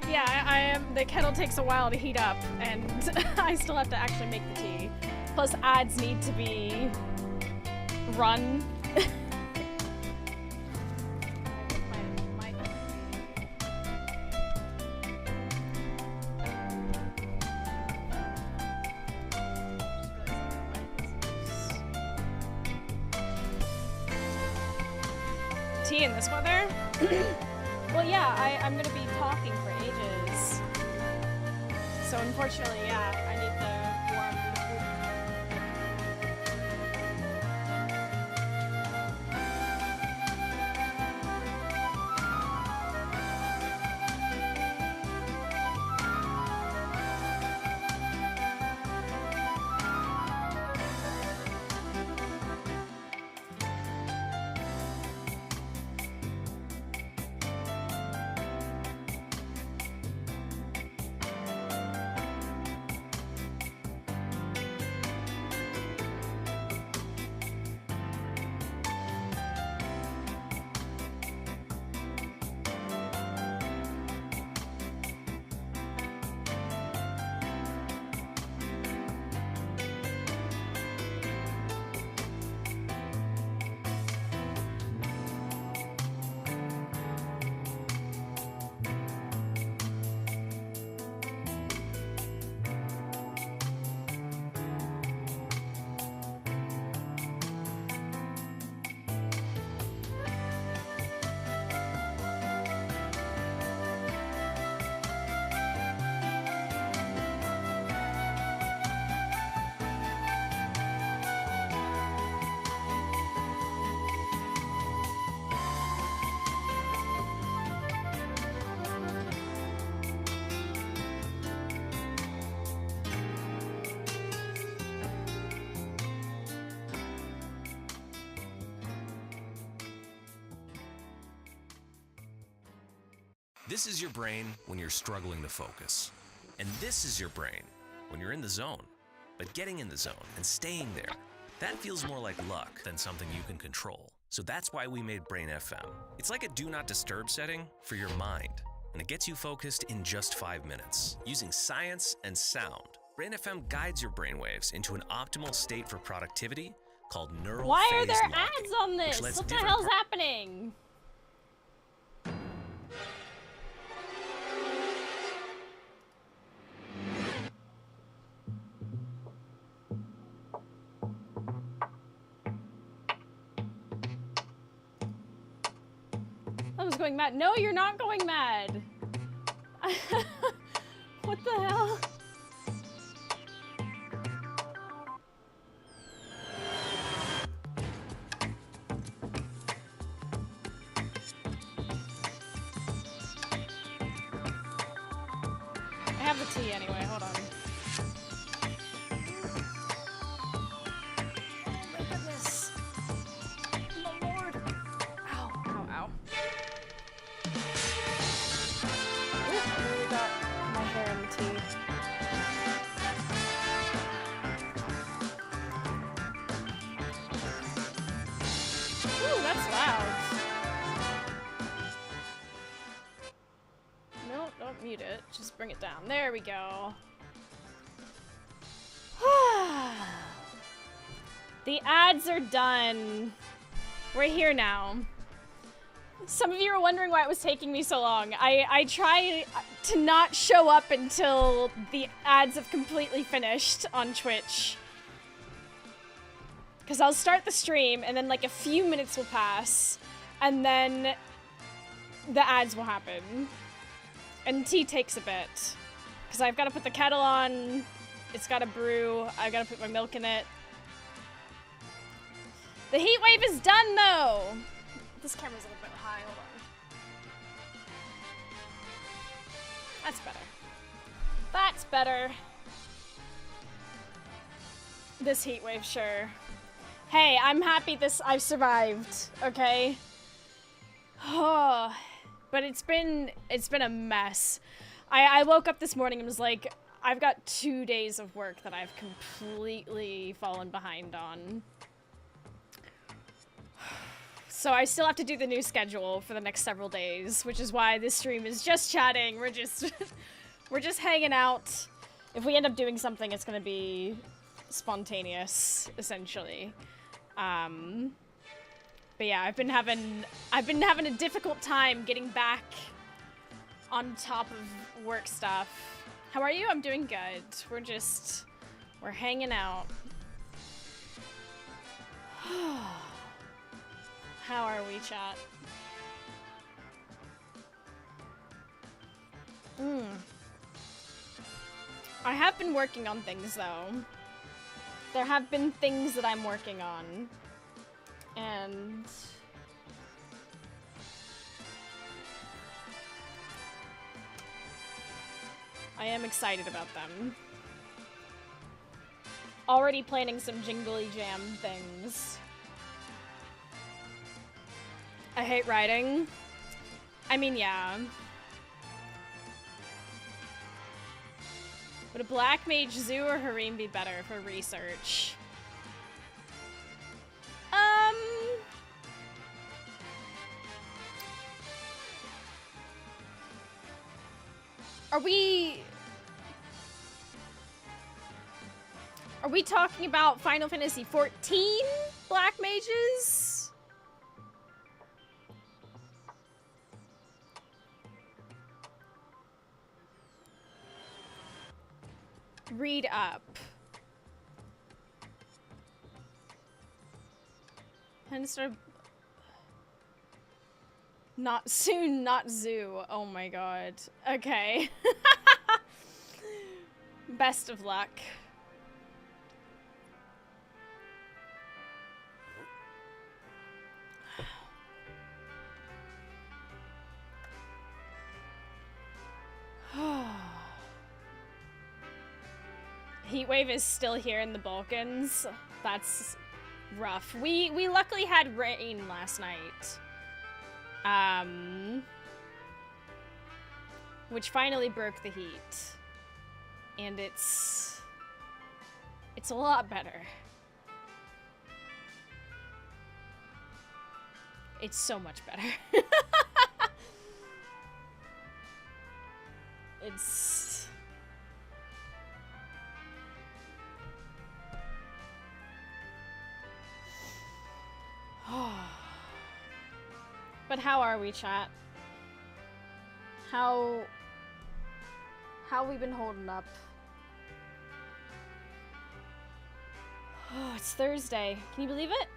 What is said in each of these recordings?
Yeah, I am. The kettle takes a while to heat up, and I still have to actually make the tea. Plus, ads need to be run. Tea in this weather? Well, yeah, I'm gonna be talking for ages. So unfortunately, yeah, I need the warm This is your brain when you're struggling to focus. And this is your brain when you're in the zone. But getting in the zone and staying there, that feels more like luck than something you can control. So that's why we made Brain FM. It's like a do not disturb setting for your mind. And it gets you focused in just 5 minutes. Using science and sound, Brain FM guides your brainwaves into an optimal state for productivity called neural Why are phase there logging, ads on this? which lets What the different hell's happening? I was going mad. No, you're not going mad. What the hell? I have the tea anyway, hold on. My goodness. My lord. Ow, ow, ow. Ooh, I really got my hair in the tea. Ooh, that's loud. No, don't mute it. Just bring it down. There we go. The ads are done. We're here now. Some of you are wondering why it was taking me so long. I try to not show up until the ads have completely finished on Twitch. Because I'll start the stream, and then like a few minutes will pass, and then the ads will happen. And tea takes a bit. Because I've got to put the kettle on, it's got to brew, I've got to put my milk in it. The heat wave is done, though! This camera's a little bit high, hold on. That's better. That's better. This heat wave, sure. Hey, I'm happy I've survived, okay? Oh, but it's been a mess. I woke up this morning and was like, I've got 2 days of work that I've completely fallen behind on. So I still have to do the new schedule for the next several days, which is why this stream is just chatting. We're just we're just hanging out. If we end up doing something, it's gonna be spontaneous, essentially. But yeah, I've been having a difficult time getting back on top of work stuff. How are you? I'm doing good. We're hanging out. How are we, chat? I have been working on things, though. There have been things that I'm working on. And I am excited about them. Already planning some Jingly Jam things. I hate writing. I mean, yeah. Would a Black Mage Zoo or Harem be better for research? Are we talking about Final Fantasy XIV Black Mages? Read up. And start. Not soon, not zoo. Oh my god. Okay. Best of luck. Heatwave is still here in the Balkans. That's rough. We luckily had rain last night. Which finally broke the heat. And it's a lot better. It's so much better. It's... But how are we, chat? How we been holding up? Oh, it's Thursday. Can you believe it?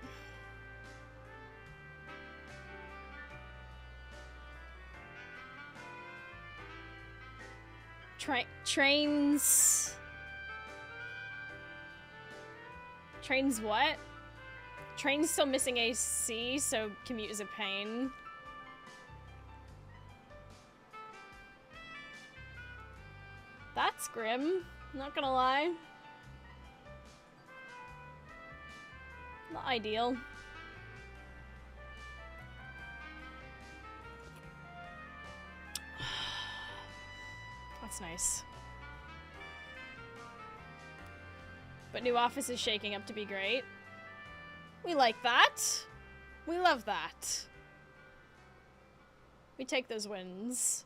Trains what? Train's still missing AC, so commute is a pain. That's grim, not gonna lie. Not ideal. That's nice. But new office is shaking up to be great. We like that. We love that. We take those wins.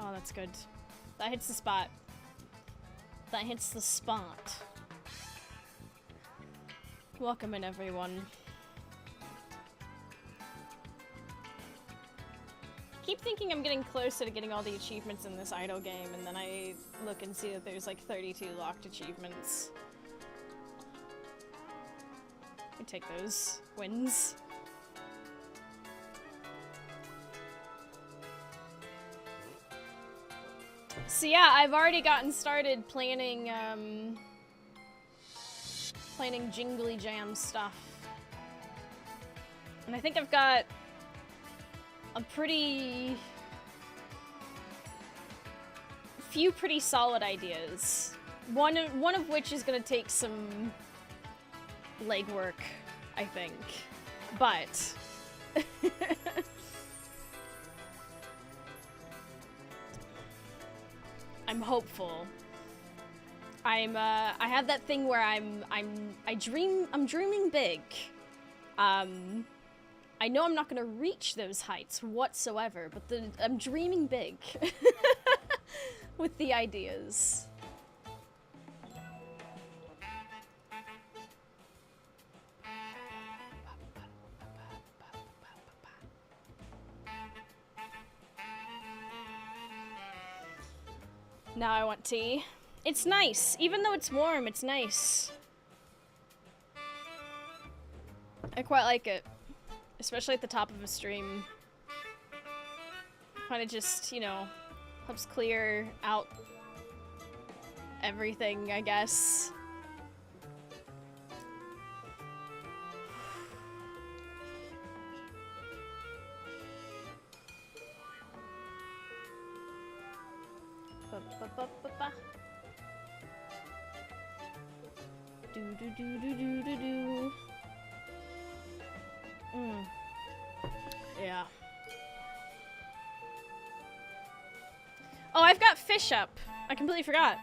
Oh, that's good. That hits the spot. That hits the spot. Welcome in, everyone. Keep thinking I'm getting closer to getting all the achievements in this idle game, and then I look and see that there's like 32 locked achievements. I take those wins. So yeah, I've already gotten started planning planning Jingly Jam stuff. And I think I've got a few pretty solid ideas. One of which is gonna take some legwork, I think. But I'm hopeful. I have that thing where I'm dreaming big. I know I'm not gonna reach those heights whatsoever, but I'm dreaming big with the ideas. Now I want tea. It's nice. Even though it's warm, it's nice. I quite like it. Especially at the top of a stream. Kind of just, you know, helps clear out everything, I guess. Do do do do do do do. Yeah. Oh, I've got fish up. I completely forgot.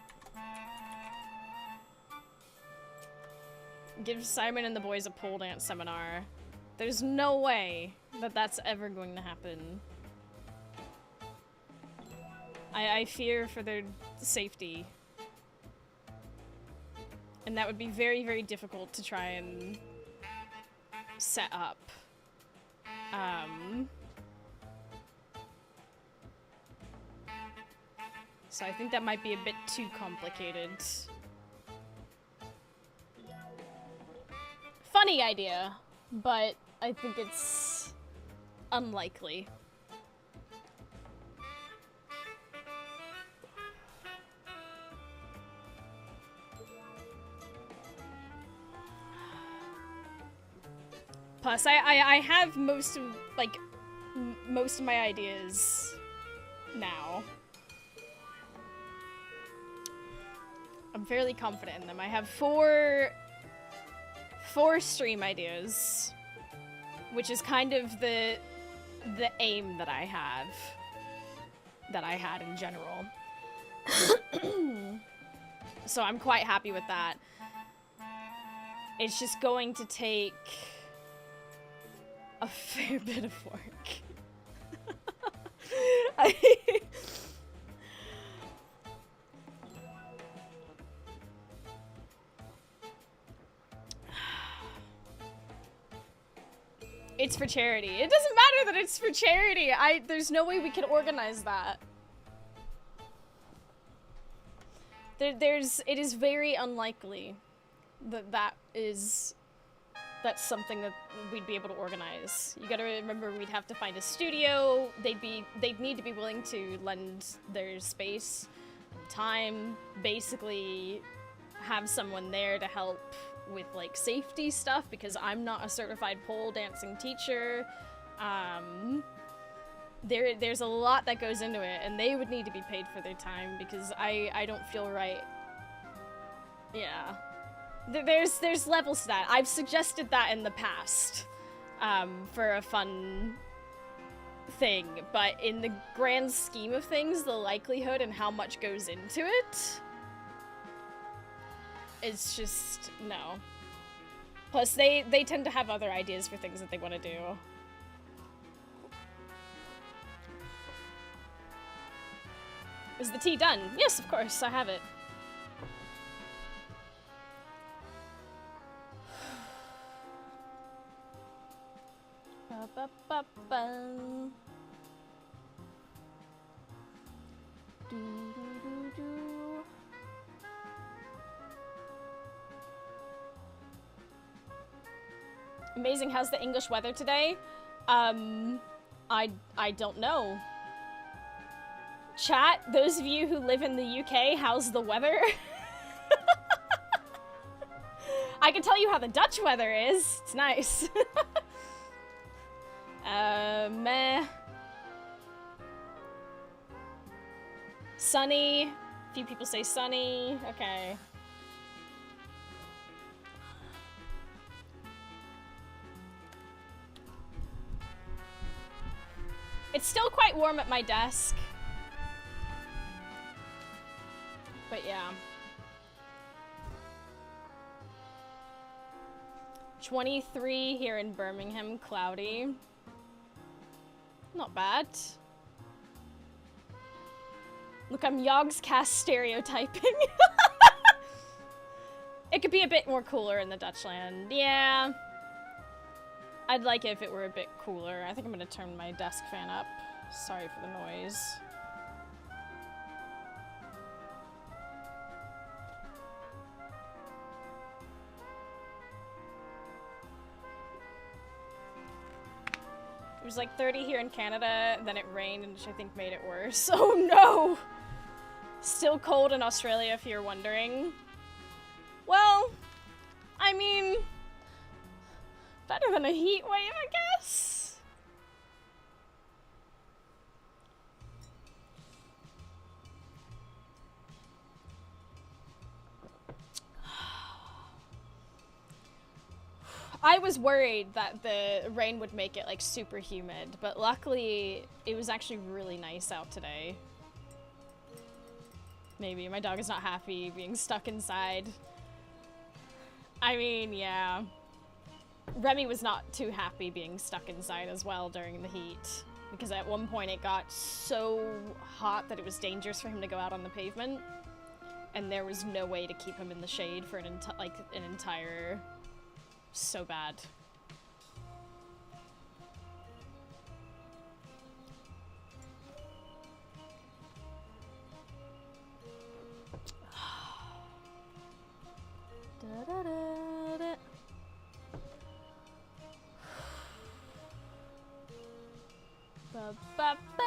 Give Simon and the boys a pole dance seminar. There's no way that that's ever going to happen. I fear for their safety. And that would be very, very difficult to try and set up. So I think that might be a bit too complicated. Funny idea, but I think it's unlikely. Plus, I have most of my ideas now. I'm fairly confident in them. I have four stream ideas, which is kind of the aim that I had in general. So I'm quite happy with that. It's just going to take a fair bit of work. It's for charity. It doesn't matter that it's for charity. There's no way we can organize that. It is very unlikely that that's something that we'd be able to organize. You gotta remember, we'd have to find a studio. They'd need to be willing to lend their space, time, basically have someone there to help with like safety stuff, because I'm not a certified pole dancing teacher. There's a lot that goes into it, and they would need to be paid for their time, because I don't feel right. Yeah. There's levels to that. I've suggested that in the past, for a fun thing, but in the grand scheme of things, the likelihood and how much goes into it, it's just, no. Plus, they tend to have other ideas for things that they want to do. Is the tea done? Yes, of course, I have it. Ba-ba-ba-ba. Do-do-do-do. Amazing. How's the English weather today? I don't know. Chat, those of you who live in the UK, how's the weather? I can tell you how the Dutch weather is. It's nice. Meh. Sunny. A few people say sunny. Okay. It's still quite warm at my desk. But yeah. 23 here in Birmingham, cloudy. Not bad. Look, I'm Yogscast stereotyping. It could be a bit more cooler in the Dutchland. Yeah. I'd like it if it were a bit cooler. I think I'm gonna turn my desk fan up. Sorry for the noise. It was like 30 here in Canada, then it rained, which I think made it worse. Oh no! Still cold in Australia, if you're wondering. Well, I mean, better than a heat wave, I guess? I was worried that the rain would make it like super humid, but luckily it was actually really nice out today. Maybe my dog is not happy being stuck inside. I mean, yeah. Remy was not too happy being stuck inside as well during the heat, because at one point it got so hot that it was dangerous for him to go out on the pavement, and there was no way to keep him in the shade for an entire... So bad. Da, da, da, da. Ba, ba, ba.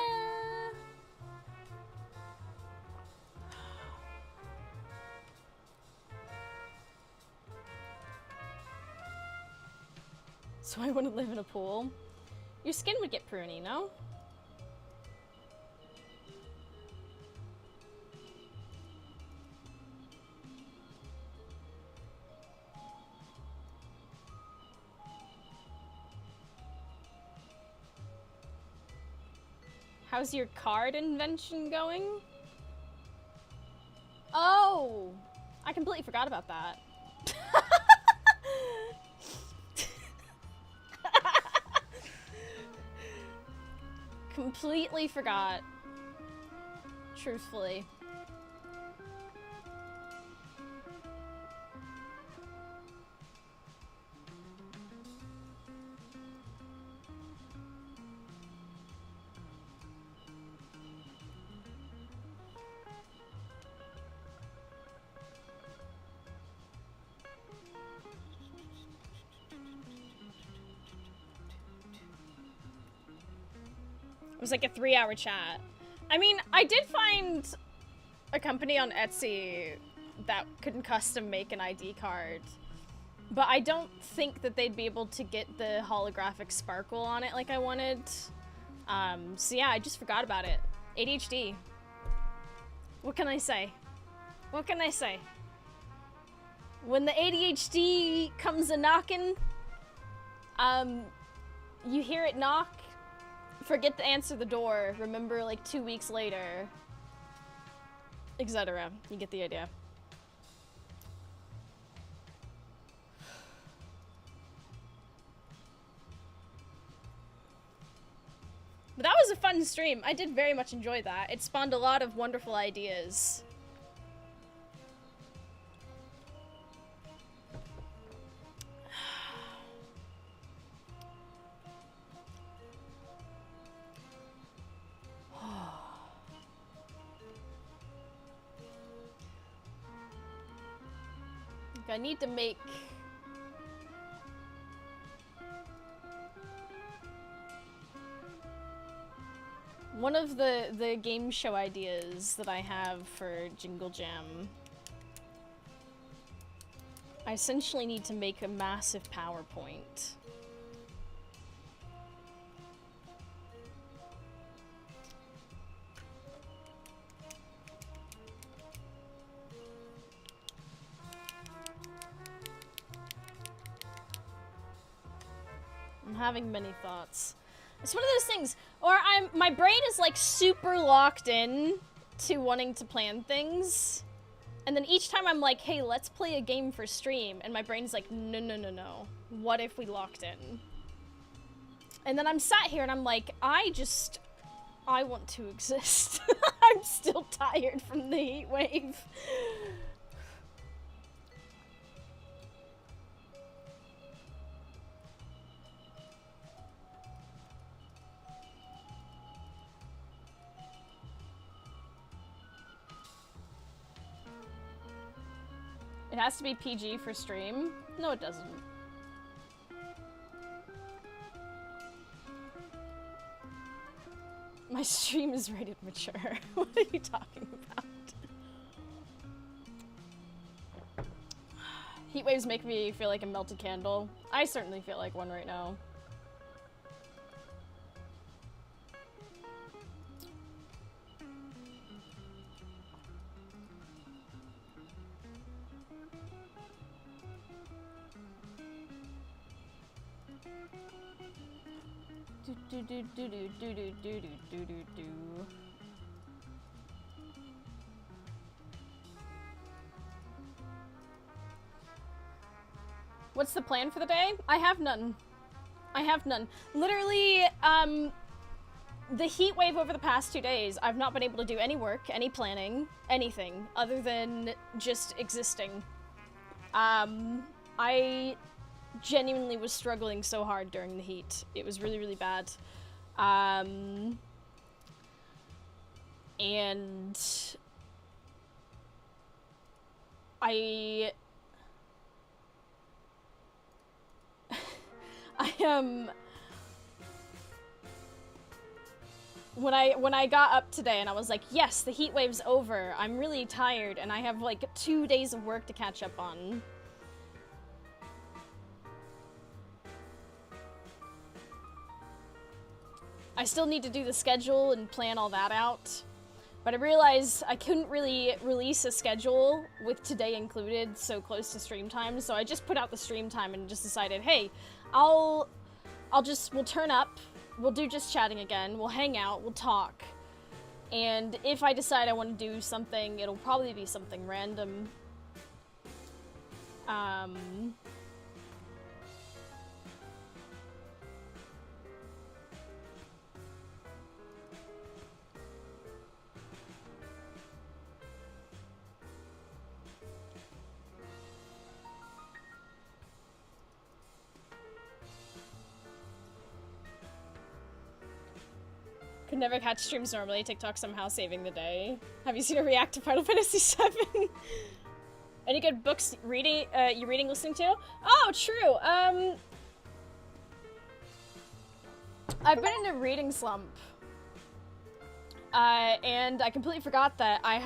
So I want to live in a pool. Your skin would get pruny, no? How's your card invention going? Oh! I completely forgot about that. Completely forgot. Truthfully. It was like a 3-hour chat. I mean, I did find a company on Etsy that could custom make an ID card, but I don't think that they'd be able to get the holographic sparkle on it like I wanted. So yeah, I just forgot about it. ADHD. What can I say? What can I say? When the ADHD comes a-knocking, you hear it knock, forget to answer the door, remember like 2 weeks later, etc. You get the idea. But that was a fun stream. I did very much enjoy that. It spawned a lot of wonderful ideas. I need to make one of the game show ideas that I have for Jingle Jam. I essentially need to make a massive PowerPoint. I'm having many thoughts. It's one of those things, or my brain is like super locked in to wanting to plan things. And then each time I'm like, hey, let's play a game for stream. And my brain's like, no, no, no, no. What if we locked in? And then I'm sat here and I'm like, I want to exist. I'm still tired from the heat wave. It has to be PG for stream? No, it doesn't. My stream is rated mature. What are you talking about? Heat waves make me feel like a melted candle. I certainly feel like one right now. Do. What's the plan for the day? I have none. I have none. Literally, the heat wave over the past 2 days, I've not been able to do any work, any planning, anything, other than just existing. I genuinely was struggling so hard during the heat. It was really, really bad. And I when I got up today and I was like, yes, the heat wave's over. I'm really tired and I have like 2 days of work to catch up on. I still need to do the schedule and plan all that out. But I realized I couldn't really release a schedule with today included so close to stream time, so I just put out the stream time and just decided, hey, we'll turn up, we'll do just chatting again, we'll hang out, we'll talk. And if I decide I want to do something, it'll probably be something random. Could never catch streams normally. TikTok somehow saving the day. Have you seen her react to Final Fantasy VII? Any good books you reading, listening to? Oh, true. I've been in a reading slump. And I completely forgot that I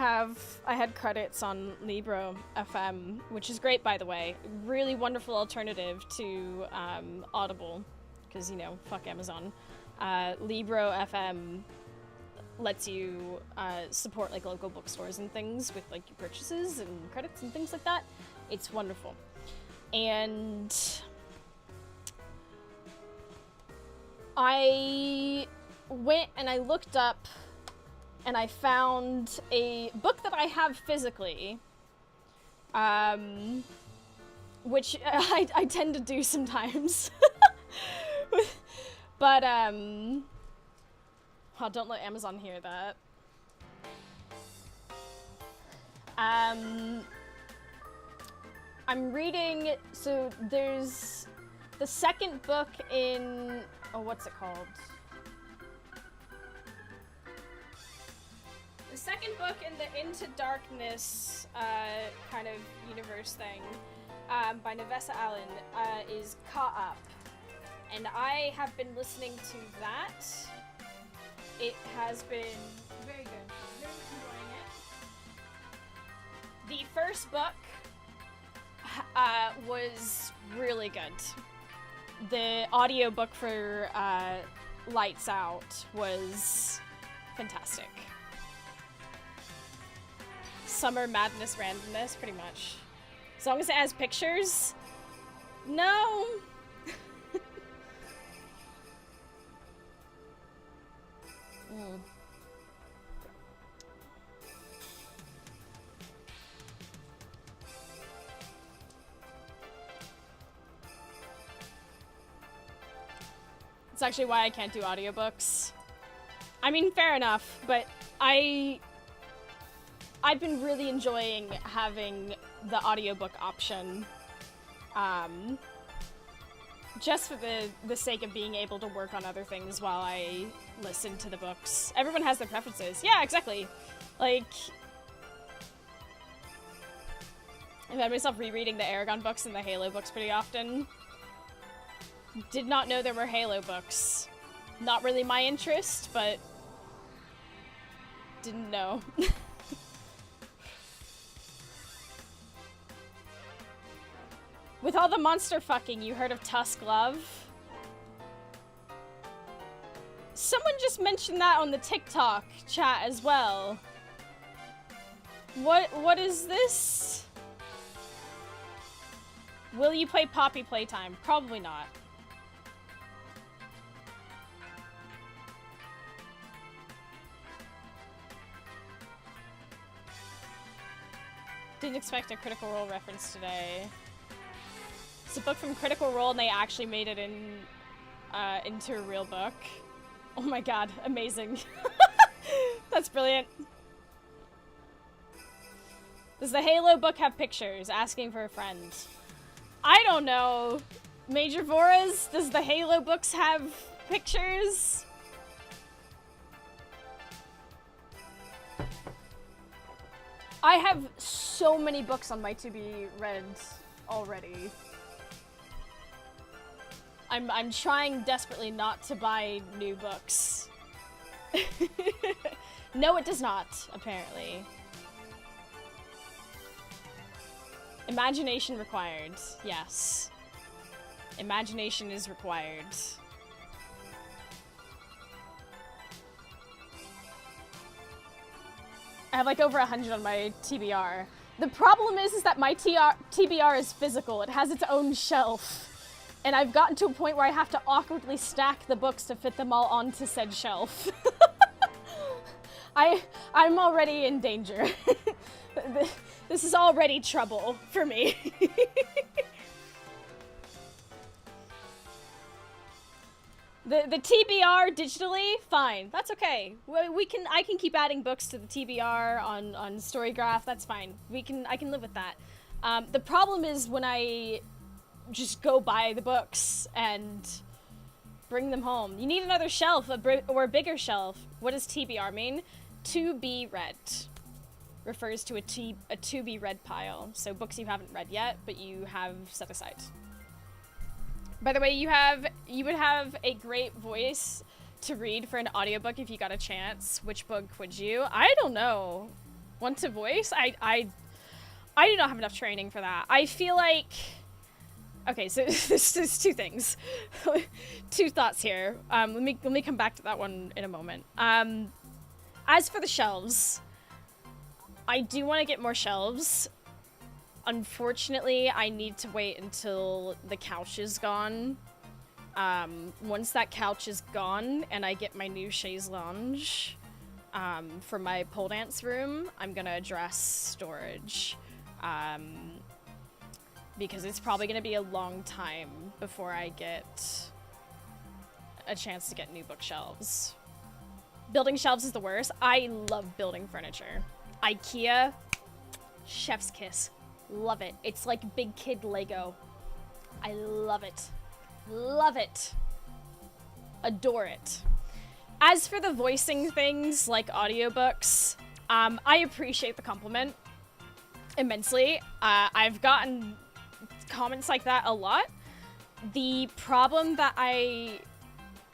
had credits on Libro FM, which is great, by the way. Really wonderful alternative to Audible, because, you know, fuck Amazon. Libro FM lets you support like local bookstores and things with like your purchases and credits and things like that. It's wonderful. And I went and I looked up and I found a book that I have physically, which I tend to do sometimes. But, oh, don't let Amazon hear that. I'm reading, so there's the second book in, oh, what's it called? The second book in the Into Darkness kind of universe thing by Navessa Allen is Caught Up. And I have been listening to that. It has been very good. I'm very enjoying it. The first book was really good. The audiobook for Lights Out was fantastic. Summer Madness Randomness, pretty much. As long as it has pictures. No. It's actually why I can't do audiobooks. I mean, fair enough, but I've been really enjoying having the audiobook option. Just for the sake of being able to work on other things while I listen to the books. Everyone has their preferences. Yeah, exactly. Like, I've had myself rereading the Aragon books and the Halo books pretty often. Did not know there were Halo books. Not really my interest, but didn't know. With all the monster fucking, you heard of Tusk Love? Someone just mentioned that on the TikTok chat as well. What is this? Will you play Poppy Playtime? Probably not. Didn't expect a Critical Role reference today. It's a book from Critical Role and they actually made it into a real book. Oh my god, amazing. That's brilliant. Does the Halo book have pictures? Asking for a friend. I don't know. Major Voras, does the Halo books have pictures? I have so many books on my to-be-read already. I'm trying desperately not to buy new books. No, it does not, apparently. Imagination required, yes. Imagination is required. I have like over 100 on my TBR. The problem is that my TBR is physical. It has its own shelf. And I've gotten to a point where I have to awkwardly stack the books to fit them all onto said shelf. I'm already in danger. This is already trouble for me. The TBR digitally, fine. That's okay. I can keep adding books to the TBR on Storygraph. That's fine. I can live with that. The problem is when I just go buy the books and bring them home. You need another shelf or a bigger shelf. What does TBR mean? To be read. Refers to a to be read pile. So books you haven't read yet, but you have set aside. By the way, you would have a great voice to read for an audiobook if you got a chance. Which book would you? I don't know. Want to voice? I do not have enough training for that. I feel like... Okay, so there's two things. Two thoughts here. Let me come back to that one in a moment. As for the shelves, I do want to get more shelves. Unfortunately, I need to wait until the couch is gone. Once that couch is gone and I get my new chaise lounge for my pole dance room, I'm gonna address storage. Because it's probably gonna be a long time before I get a chance to get new bookshelves. Building shelves is the worst. I love building furniture. IKEA, chef's kiss. Love it. It's like big kid Lego. I love it. Love it. Adore it. As for the voicing things like audiobooks, I appreciate the compliment immensely. I've gotten comments like that a lot. The problem that I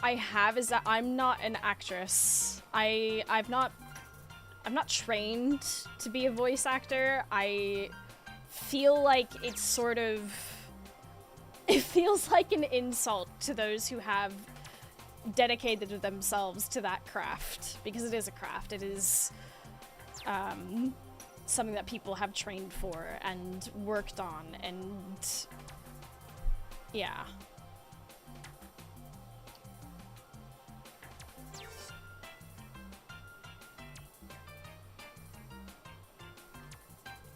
have is that I'm not an actress. I'm not trained to be a voice actor. I feel like it's sort of... It feels like an insult to those who have dedicated themselves to that craft, because it is a craft. It is something that people have trained for and worked on, and yeah.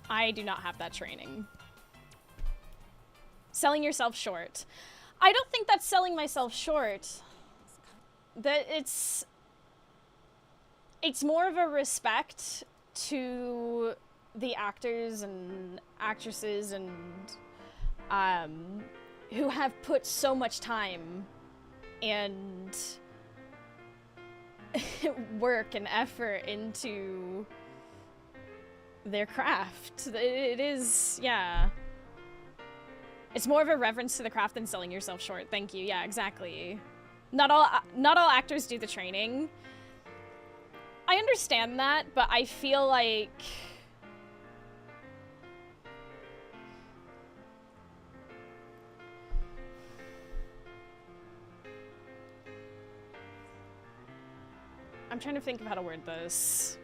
I do not have that training. Selling yourself short. I don't think that's selling myself short. That it's more of a respect to the actors and actresses and who have put so much time and work and effort into their craft. It is, yeah. It's more of a reverence to the craft than selling yourself short. Thank you. Yeah, exactly. Not all actors do the training. I understand that, but I feel like I'm trying to think of how to word this.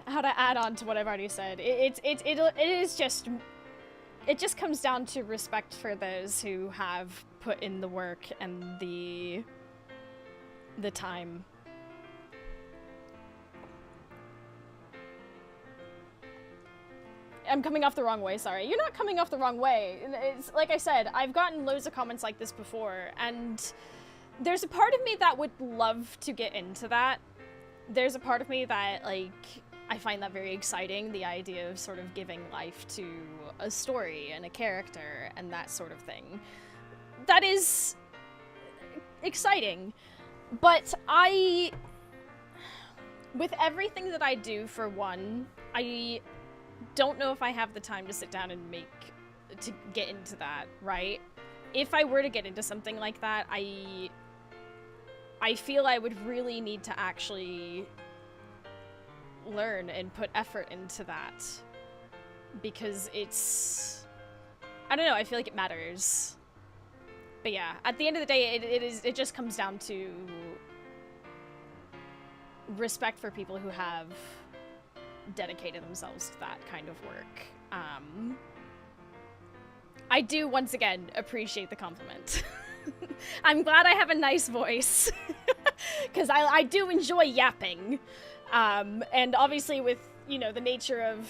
How to add on to what I've already said. It just comes down to respect for those who have put in the work and the time. I'm coming off the wrong way, sorry. You're not coming off the wrong way. It's like I said, I've gotten loads of comments like this before, and there's a part of me that would love to get into that. There's a part of me that, like, I find that very exciting, the idea of sort of giving life to a story and a character and that sort of thing. That is exciting. But with everything that I do, for one, I don't know if I have the time to sit down and to get into that, right? If I were to get into something like that, I feel I would really need to actually learn and put effort into that, because it's, I don't know, I feel like it matters. But yeah, at the end of the day, it just comes down to respect for people who have dedicated themselves to that kind of work. I do, once again, appreciate the compliment. I'm glad I have a nice voice, because I do enjoy yapping. And obviously with, you know, the nature of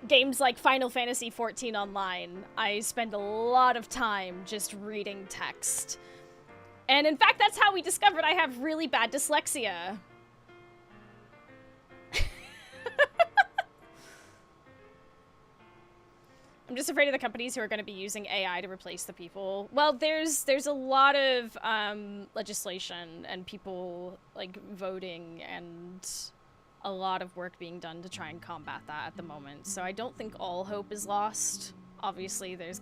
games like Final Fantasy XIV Online, I spend a lot of time just reading text. And in fact, that's how we discovered I have really bad dyslexia. I'm just afraid of the companies who are going to be using AI to replace the people. Well, there's a lot of legislation and people, like, voting and a lot of work being done to try and combat that at the moment. So I don't think all hope is lost. Obviously, there's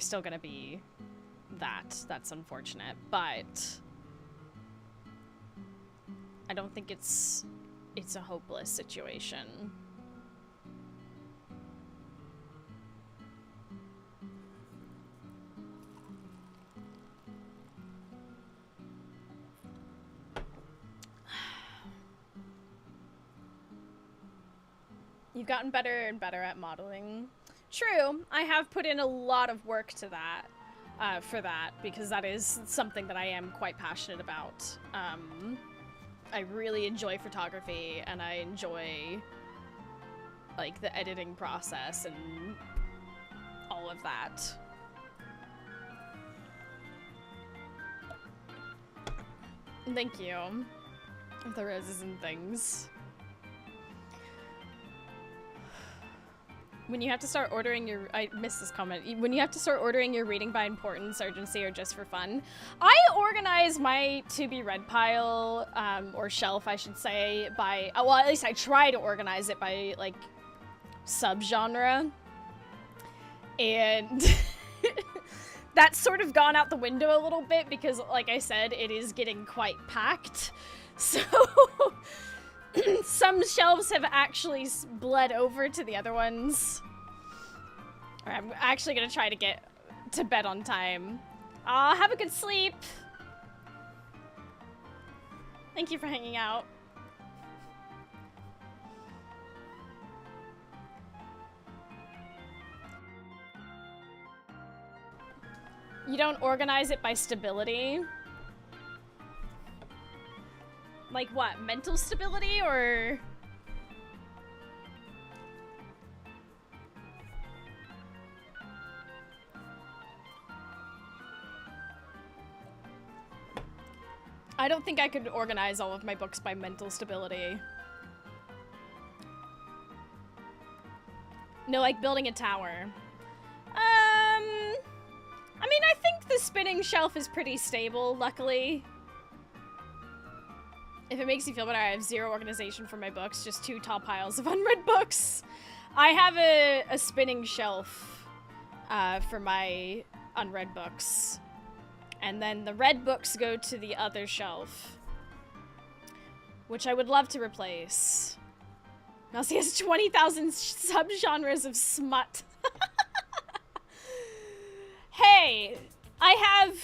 still gonna be that. That's unfortunate, but I don't think it's a hopeless situation. You've gotten better and better at modeling. True, I have put in a lot of work to that, for that, because that is something that I am quite passionate about. I really enjoy photography, and I enjoy, like, the editing process and all of that. Thank you. The roses and things. When you have to start ordering your... I missed this comment. When you have to start ordering your reading by importance, urgency, or just for fun. I organize my to-be-read pile, or shelf, I should say, by... Well, at least I try to organize it by, like, subgenre. And that's sort of gone out the window a little bit because, like I said, it is getting quite packed. So some shelves have actually bled over to the other ones. Alright, I'm actually gonna try to get to bed on time. Have a good sleep. Thank you for hanging out. You don't organize it by stability? Like what? Mental stability or... I don't think I could organize all of my books by mental stability. No, like building a tower. I mean, I think the spinning shelf is pretty stable, luckily. If it makes you feel better, I have zero organization for my books, just 2 tall piles of unread books. I have a spinning shelf for my unread books. And then the read books go to the other shelf, which I would love to replace. Now see, has 20,000 subgenres of smut. Hey, I have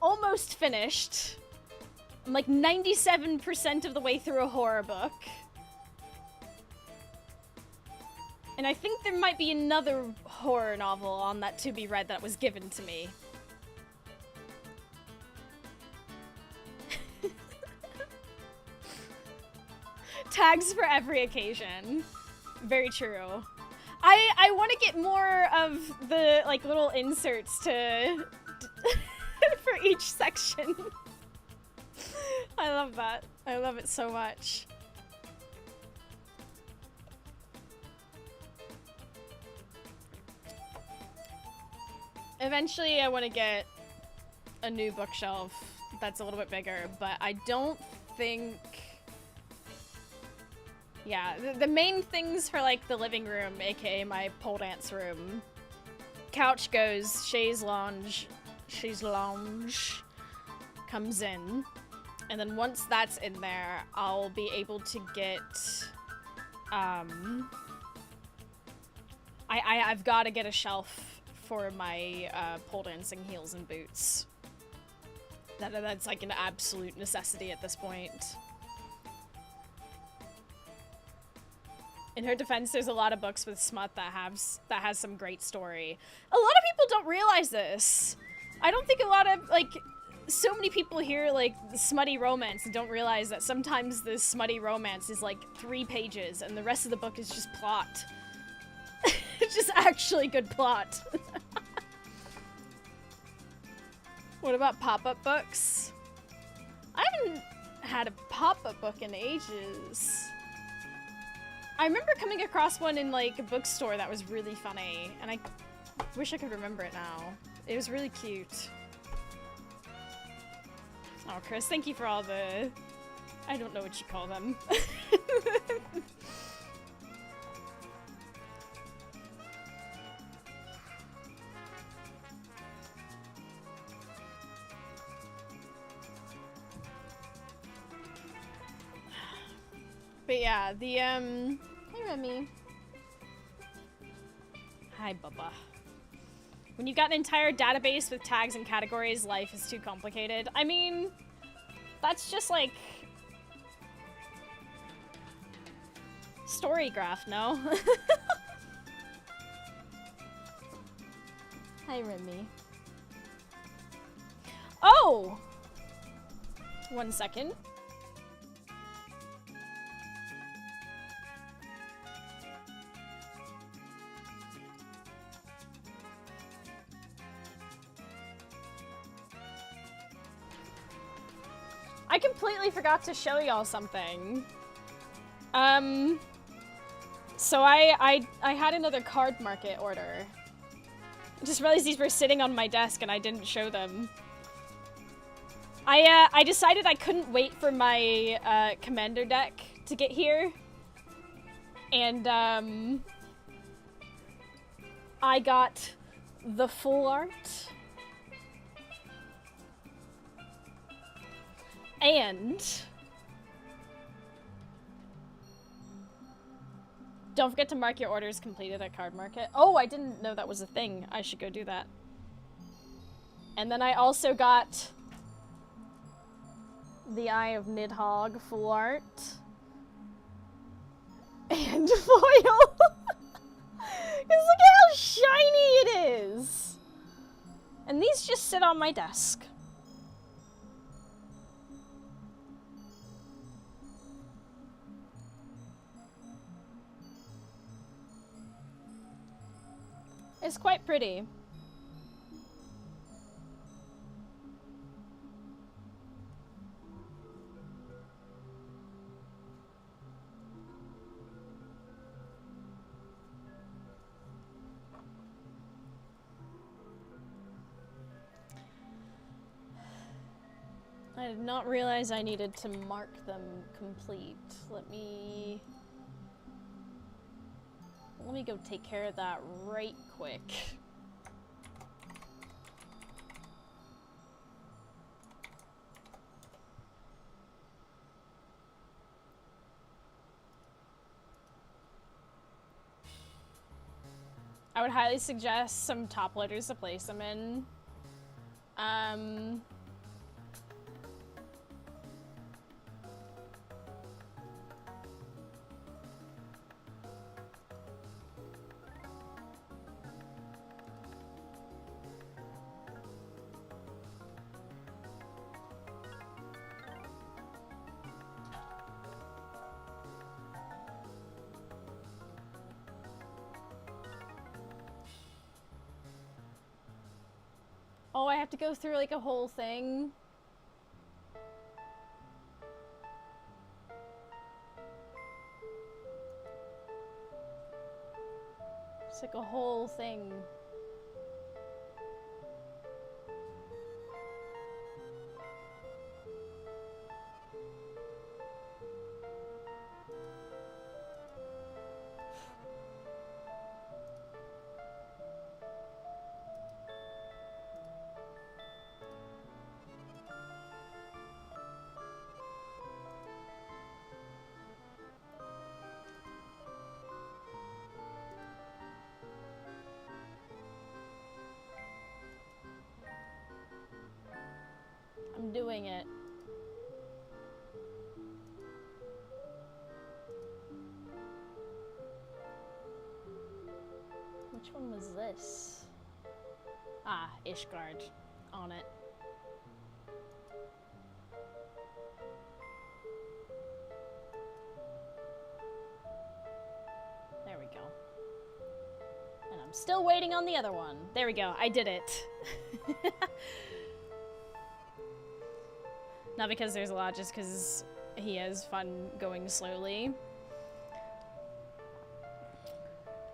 almost finished. I'm like 97% of the way through a horror book. And I think there might be another horror novel on that to be read that was given to me. Tags for every occasion. Very true. I want to get more of the like little inserts to for each section. I love that. I love it so much. Eventually I want to get a new bookshelf that's a little bit bigger, but I don't think... Yeah, the main things for like the living room, aka my pole dance room. Couch goes, chaise lounge comes in. And then once that's in there, I'll be able to get, I've got to get a shelf for my pole dancing heels and boots. That's like an absolute necessity at this point. In her defense, there's a lot of books with smut that has some great story. A lot of people don't realize this. I don't think a lot of, like, so many people hear, like, smutty romance and don't realize that sometimes the smutty romance is, like, 3 pages and the rest of the book is just plot. It's just actually good plot. What about pop-up books? I haven't had a pop-up book in ages. I remember coming across one in, like, a bookstore that was really funny, and I wish I could remember it now. It was really cute. Oh, Chris, thank you for all the... I don't know what you call them. But yeah, the, Hey, Remy. Hi, Bubba. When you've got an entire database with tags and categories, life is too complicated. I mean, that's just like... story graph, no? Hi, Remy. Oh! 1 second. I completely forgot to show y'all something. So I had another card market order. I just realized these were sitting on my desk and I didn't show them. I decided I couldn't wait for my commander deck to get here. And, I got the full art. And don't forget to mark your orders completed at Card Market. Oh, I didn't know that was a thing. I should go do that. And then I also got the Eye of Nidhogg full art. And foil. Because look at how shiny it is. And these just sit on my desk. It's quite pretty. I did not realize I needed to mark them complete. Let me go take care of that right quick. I would highly suggest some top loaders to place them in. Oh, I have to go through like a whole thing. It's like a whole thing. I'm doing it. Which one was this? Ah, Ishgard on it. There we go. And I'm still waiting on the other one. There we go, I did it. Not because there's a lot, just because he has fun going slowly.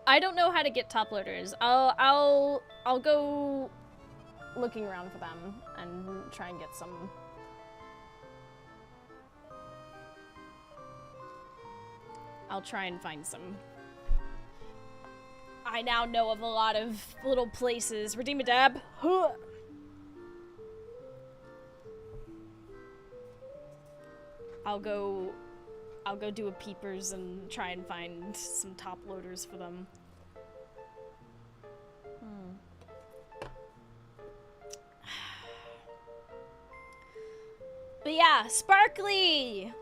I don't know how to get top loaders. I'll go looking around for them and try and get some. I'll try and find some. I now know of a lot of little places. Redeem a dab. Huh. I'll go do a peepers and try and find some top loaders for them. But yeah, sparkly!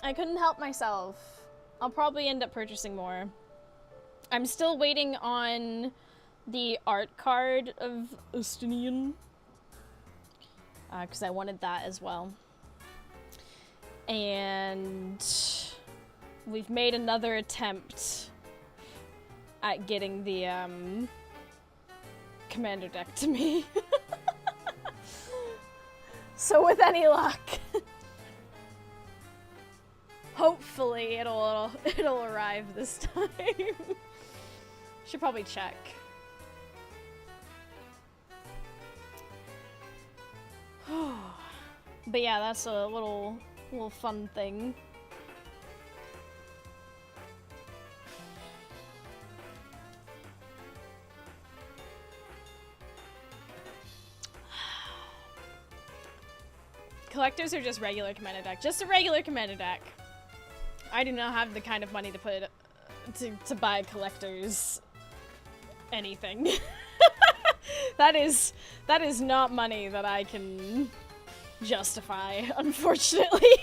I couldn't help myself. I'll probably end up purchasing more. I'm still waiting on the art card of Ustinian. Because I wanted that as well. And we've made another attempt at getting the commander deck to me. So with any luck, hopefully it'll arrive this time. Should probably check. But yeah, that's a little fun thing. collectors or just regular commander deck? Just a regular commander deck. I do not have the kind of money to put to buy collectors anything. that is not money that I can justify, unfortunately.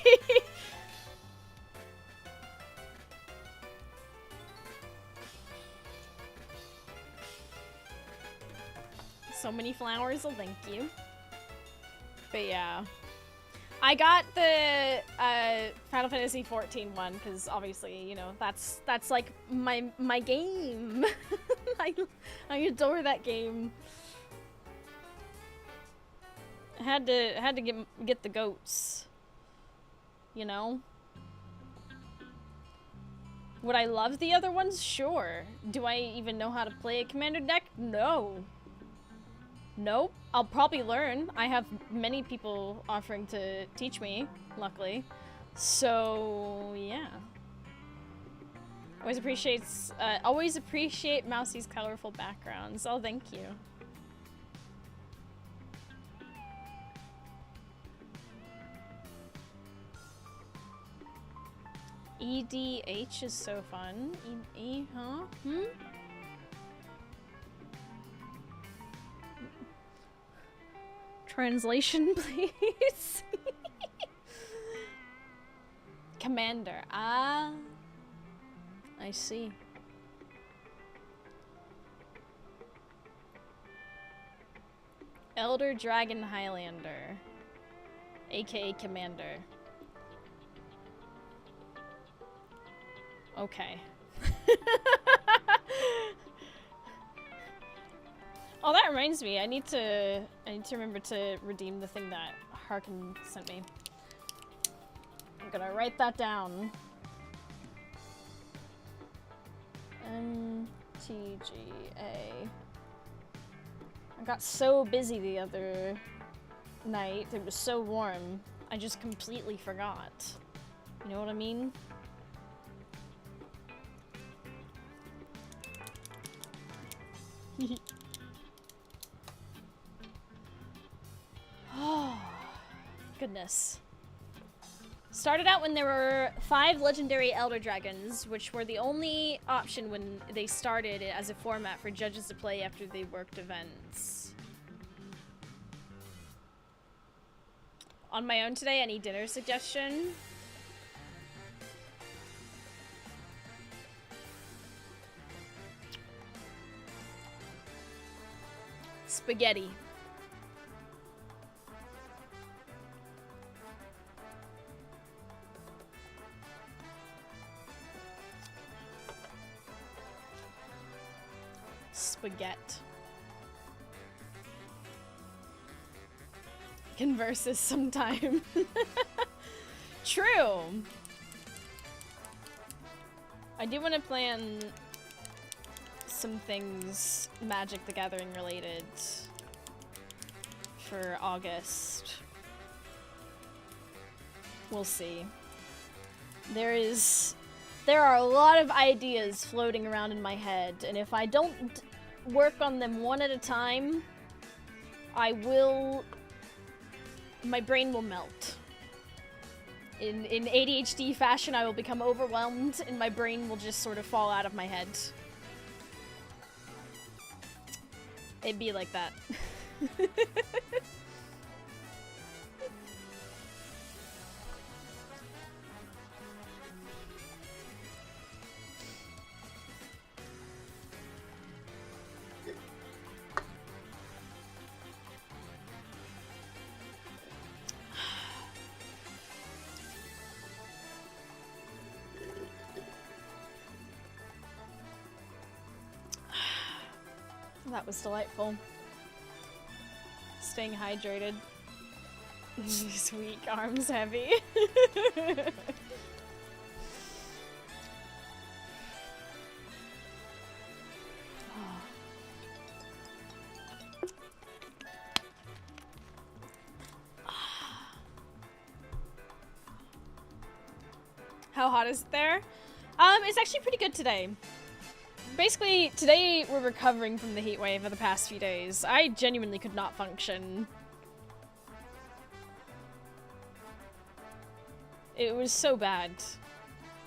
So many flowers, well, thank you. But yeah. I got the Final Fantasy XIV one because obviously, you know, that's like my game. I adore that game. I had to get the goats. You know? Would I love the other ones? Sure. Do I even know how to play a commander deck? No. Nope. I'll probably learn. I have many people offering to teach me, luckily. So, yeah. Always appreciate Mousie's colorful backgrounds. Oh, thank you. EDH is so fun. Huh? Hmm? Translation, please. Commander. Ah. I see. Elder Dragon Highlander. AKA Commander. Okay. Oh, that reminds me. I need to remember to redeem the thing that Harkin sent me. I'm gonna write that down. MTGA. I got so busy the other night. It was so warm. I just completely forgot. You know what I mean? Oh, goodness. Started out when there were 5 legendary Elder Dragons, which were the only option when they started as a format for judges to play after they worked events. On my own today, any dinner suggestion? Spaghetti. Spaghetti. Converse us sometime. True. I do want to plan some things Magic the Gathering related for August. We'll see. There are a lot of ideas floating around in my head, and if I don't work on them one at a time, my brain will melt. In ADHD fashion, I will become overwhelmed, and my brain will just sort of fall out of my head. It'd be like that. That was delightful. Staying hydrated. These weak arms heavy. How hot is it there? It's actually pretty good today. Basically, today we're recovering from the heat wave of the past few days. I genuinely could not function. It was so bad.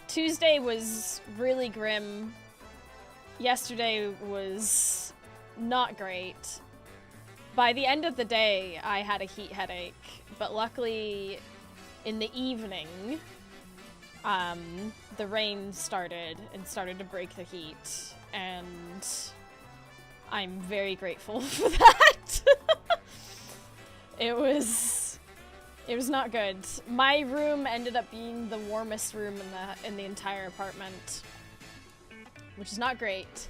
Tuesday was really grim. Yesterday was not great. By the end of the day, I had a heat headache, but luckily in the evening, the rain started to break the heat, and I'm very grateful for that. It was not good. My room ended up being the warmest room in the entire apartment, which is not great.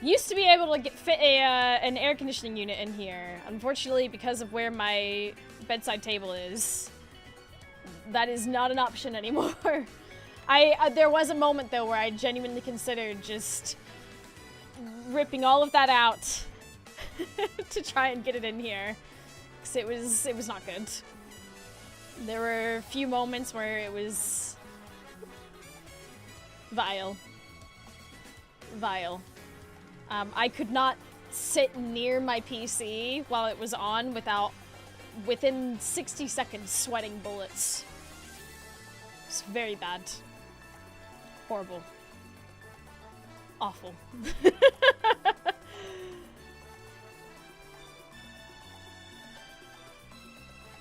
Used to be able to fit an air conditioning unit in here. Unfortunately, because of where my bedside table is, that is not an option anymore. There was a moment though where I genuinely considered just ripping all of that out to try and get it in here, because it was not good. There were a few moments where it was vile. I could not sit near my PC while it was on within 60 seconds, sweating bullets. It's very bad. Horrible. Awful.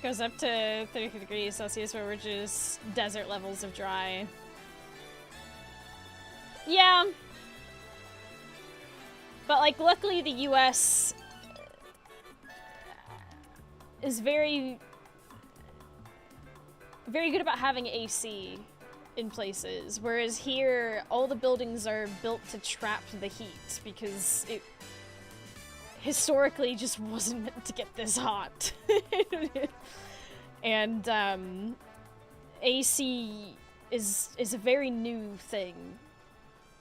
Goes up to 30 degrees Celsius where we're just desert levels of dry. Yeah. But, like, luckily the US is very good about having AC in places, whereas here, all the buildings are built to trap the heat, because it historically just wasn't meant to get this hot. And, AC is a very new thing.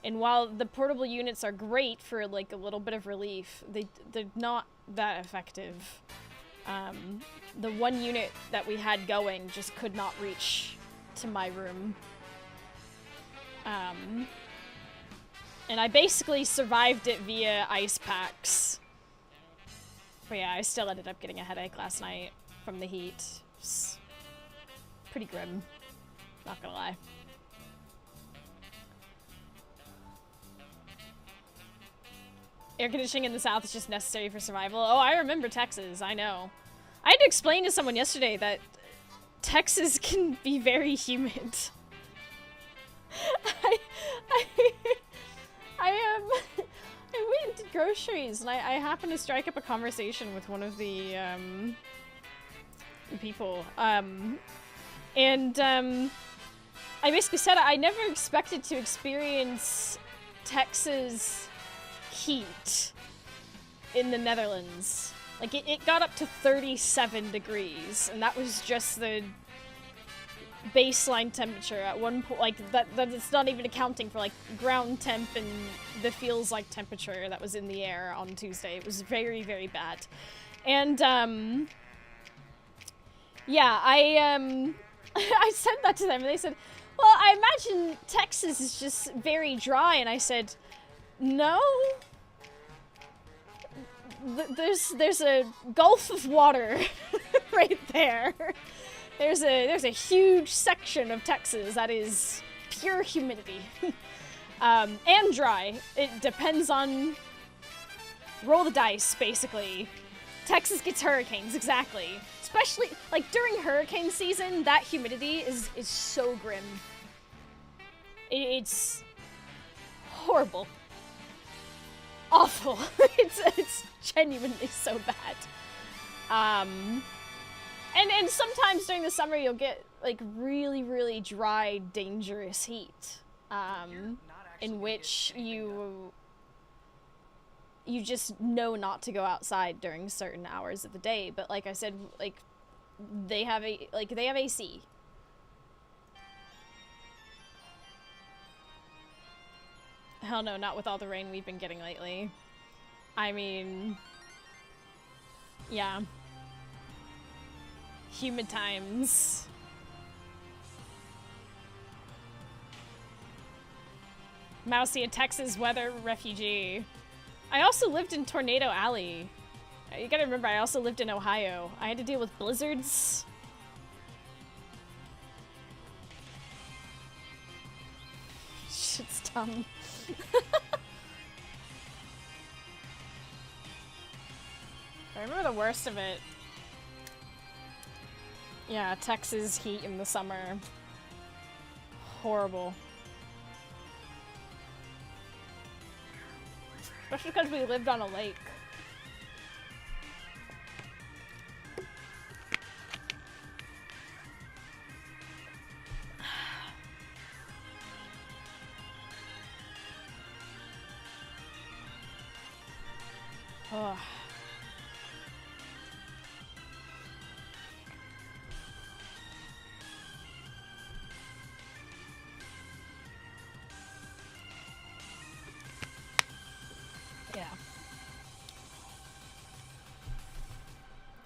And while the portable units are great for, like, a little bit of relief, they're not that effective. The one unit that we had going just could not reach to my room. And I basically survived it via ice packs. But yeah, I still ended up getting a headache last night from the heat. It's pretty grim, not gonna lie. Air conditioning in the South is just necessary for survival. Oh, I remember Texas, I know. I had to explain to someone yesterday that Texas can be very humid. I went and did groceries, and I happened to strike up a conversation with one of the people. I basically said I never expected to experience Texas heat in the Netherlands. Like, it got up to 37 degrees, and that was just the baseline temperature at one point. Like, that's not even accounting for, like, ground temp and the feels like temperature that was in the air on Tuesday. It was very, very bad. And, yeah, I said that to them, and they said, well, I imagine Texas is just very dry, and I said, no. There's a gulf of water right there. There's a huge section of Texas that is pure humidity. And dry. It depends on... roll the dice, basically. Texas gets hurricanes, exactly. Especially, like, during hurricane season, that humidity is so grim. It's horrible. Awful. It's genuinely so bad. And sometimes during the summer you'll get, like, really, really dry, dangerous heat. In which you just know not to go outside during certain hours of the day. But like I said, like, they have AC. Hell no, not with all the rain we've been getting lately. I mean, yeah. Humid times. Mousy, a Texas weather refugee. I also lived in Tornado Alley. You gotta remember, I also lived in Ohio. I had to deal with blizzards. dumb. I remember the worst of it. Yeah, Texas heat in the summer. Horrible. Especially because we lived on a lake. Ugh. Yeah.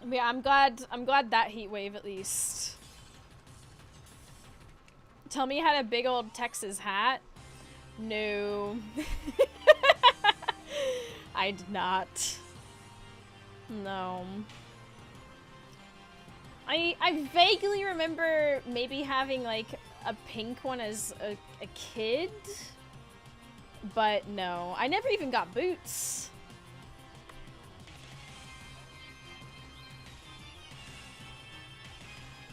Yeah, I'm glad that heat wave at least. Tell me you had a big old Texas hat? No. I did not. No. I vaguely remember maybe having like a pink one as a kid. But no, I never even got boots.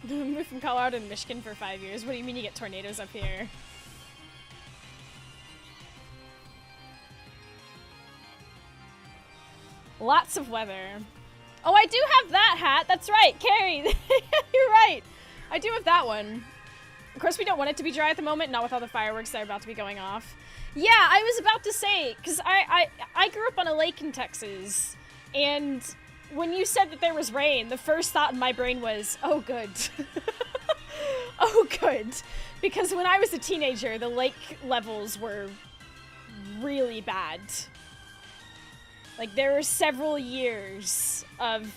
Moved from Colorado to Michigan for 5 years. What do you mean you get tornadoes up here? Lots of weather. Oh, I do have that hat. That's right, Carrie. You're right. I do have that one. Of course, we don't want it to be dry at the moment, not with all the fireworks that are about to be going off. Yeah, I was about to say, because I grew up on a lake in Texas, and when you said that there was rain, the first thought in my brain was, oh, good. Oh, good. Because when I was a teenager, the lake levels were really bad. Like, there were several years of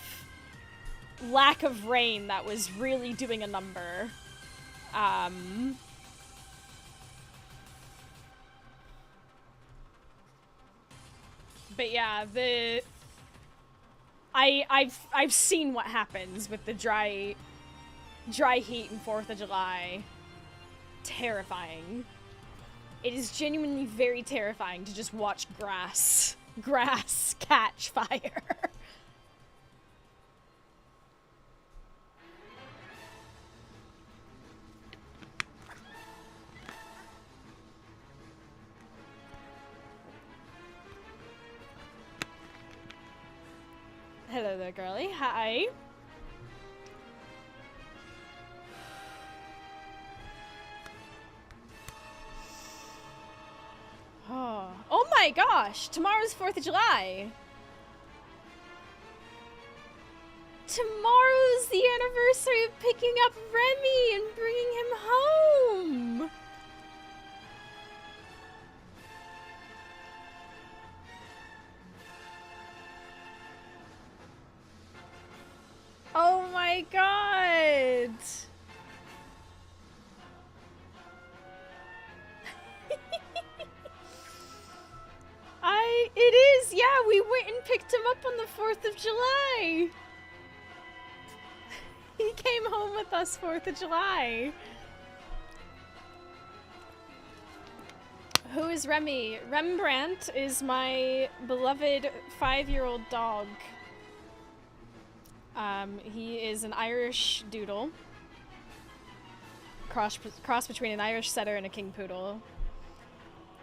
lack of rain that was really doing a number. But yeah, I've seen what happens with the dry heat and 4th of July. Terrifying. It is genuinely very terrifying to just watch grass catch fire. Hello there, girly. Hi. Oh my gosh! Tomorrow's 4th of July! Tomorrow's the anniversary of picking up Remy and bringing him home! Oh my god! It is, yeah, we went and picked him up on the 4th of July. He came home with us 4th of July. Who is Remy? Rembrandt is my beloved 5-year-old dog. He is an Irish doodle. Cross between an Irish setter and a king poodle.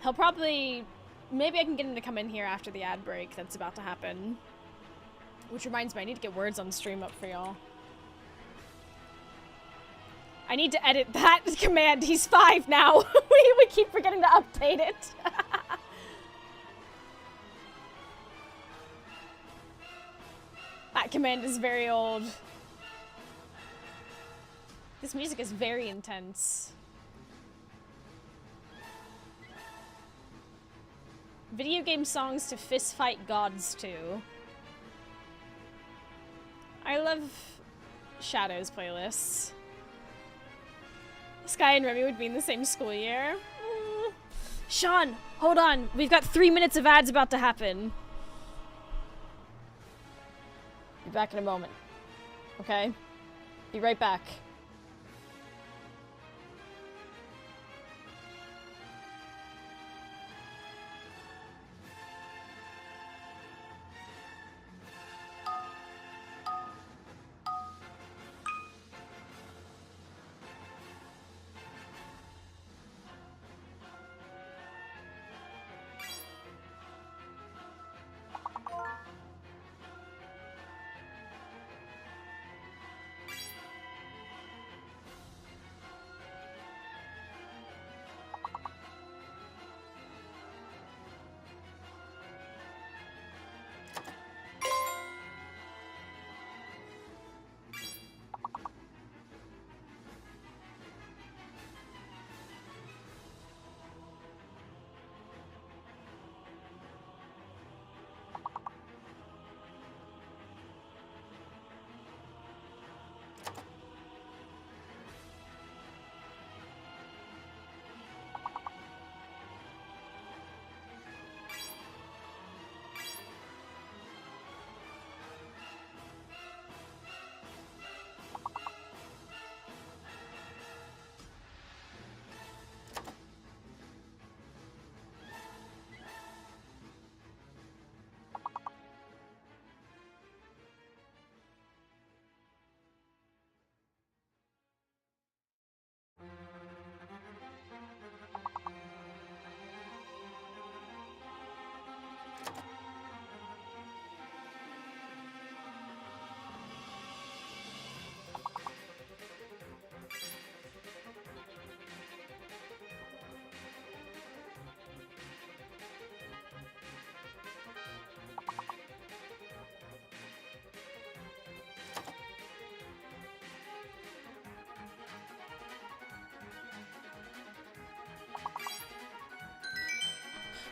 He'll probably... Maybe I can get him to come in here after the ad break that's about to happen. Which reminds me, I need to get words on stream up for y'all. I need to edit that command. He's 5 now. we keep forgetting to update it. That command is very old. This music is very intense. Video game songs to fist fight gods to. I love Shadows playlists. Sky and Remy would be in the same school year. Sean, hold on. We've got 3 minutes of ads about to happen. Be back in a moment. Okay? Be right back.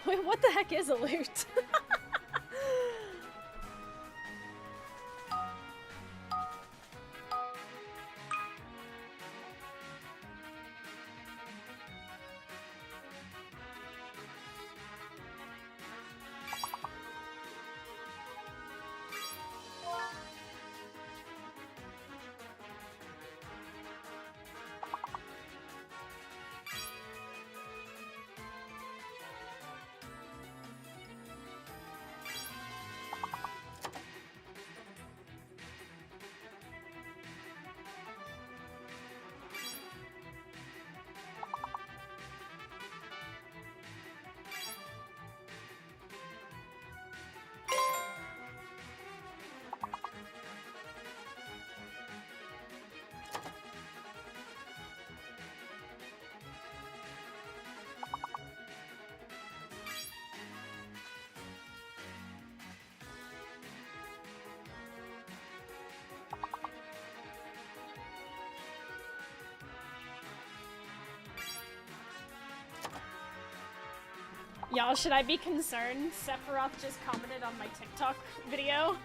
Wait, what the heck is a loot? Y'all, should I be concerned? Sephiroth just commented on my TikTok video.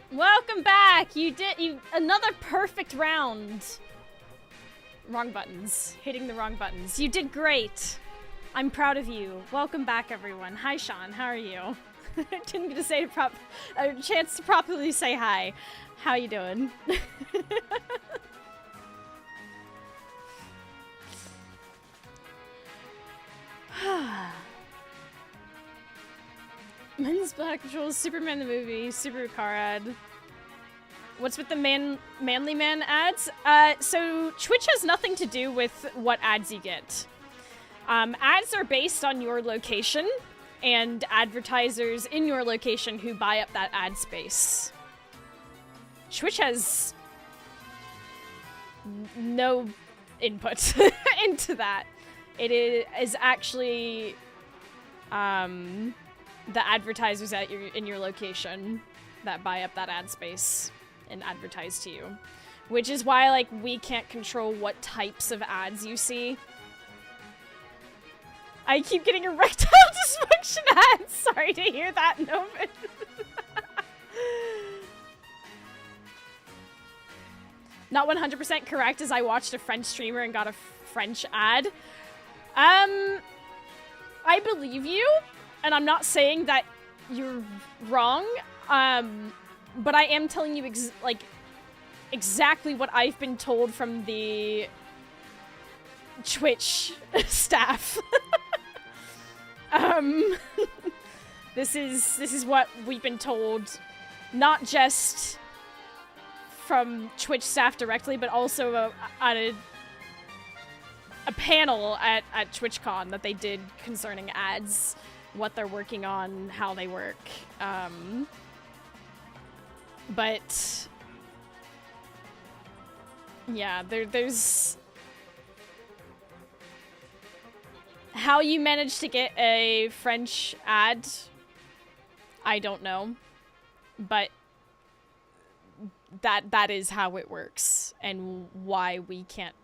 Welcome back! You another perfect round. Wrong buttons. Hitting the wrong buttons. You did great. I'm proud of you. Welcome back, everyone. Hi, Sean. How are you? Didn't get to say a chance to properly say hi. How you doing? Men's Black Patrol, Superman the movie, Supercar ad. What's with the Manly Man ads? So Twitch has nothing to do with what ads you get. Ads are based on your location and advertisers in your location who buy up that ad space. Twitch has no input into that. It is actually the advertisers in your location that buy up that ad space and advertise to you. Which is why, like, we can't control what types of ads you see. I keep getting erectile dysfunction ads! Sorry to hear that, Novin. Not 100% correct, as I watched a French streamer and got a French ad. I believe you, and I'm not saying that you're wrong, but I am telling you exactly what I've been told from the Twitch staff. This is what we've been told, not just from Twitch staff directly, but also at a panel at TwitchCon that they did concerning ads, what they're working on, how they work. But yeah, there's how you managed to get a French ad, I don't know, but that is how it works, and why we can't,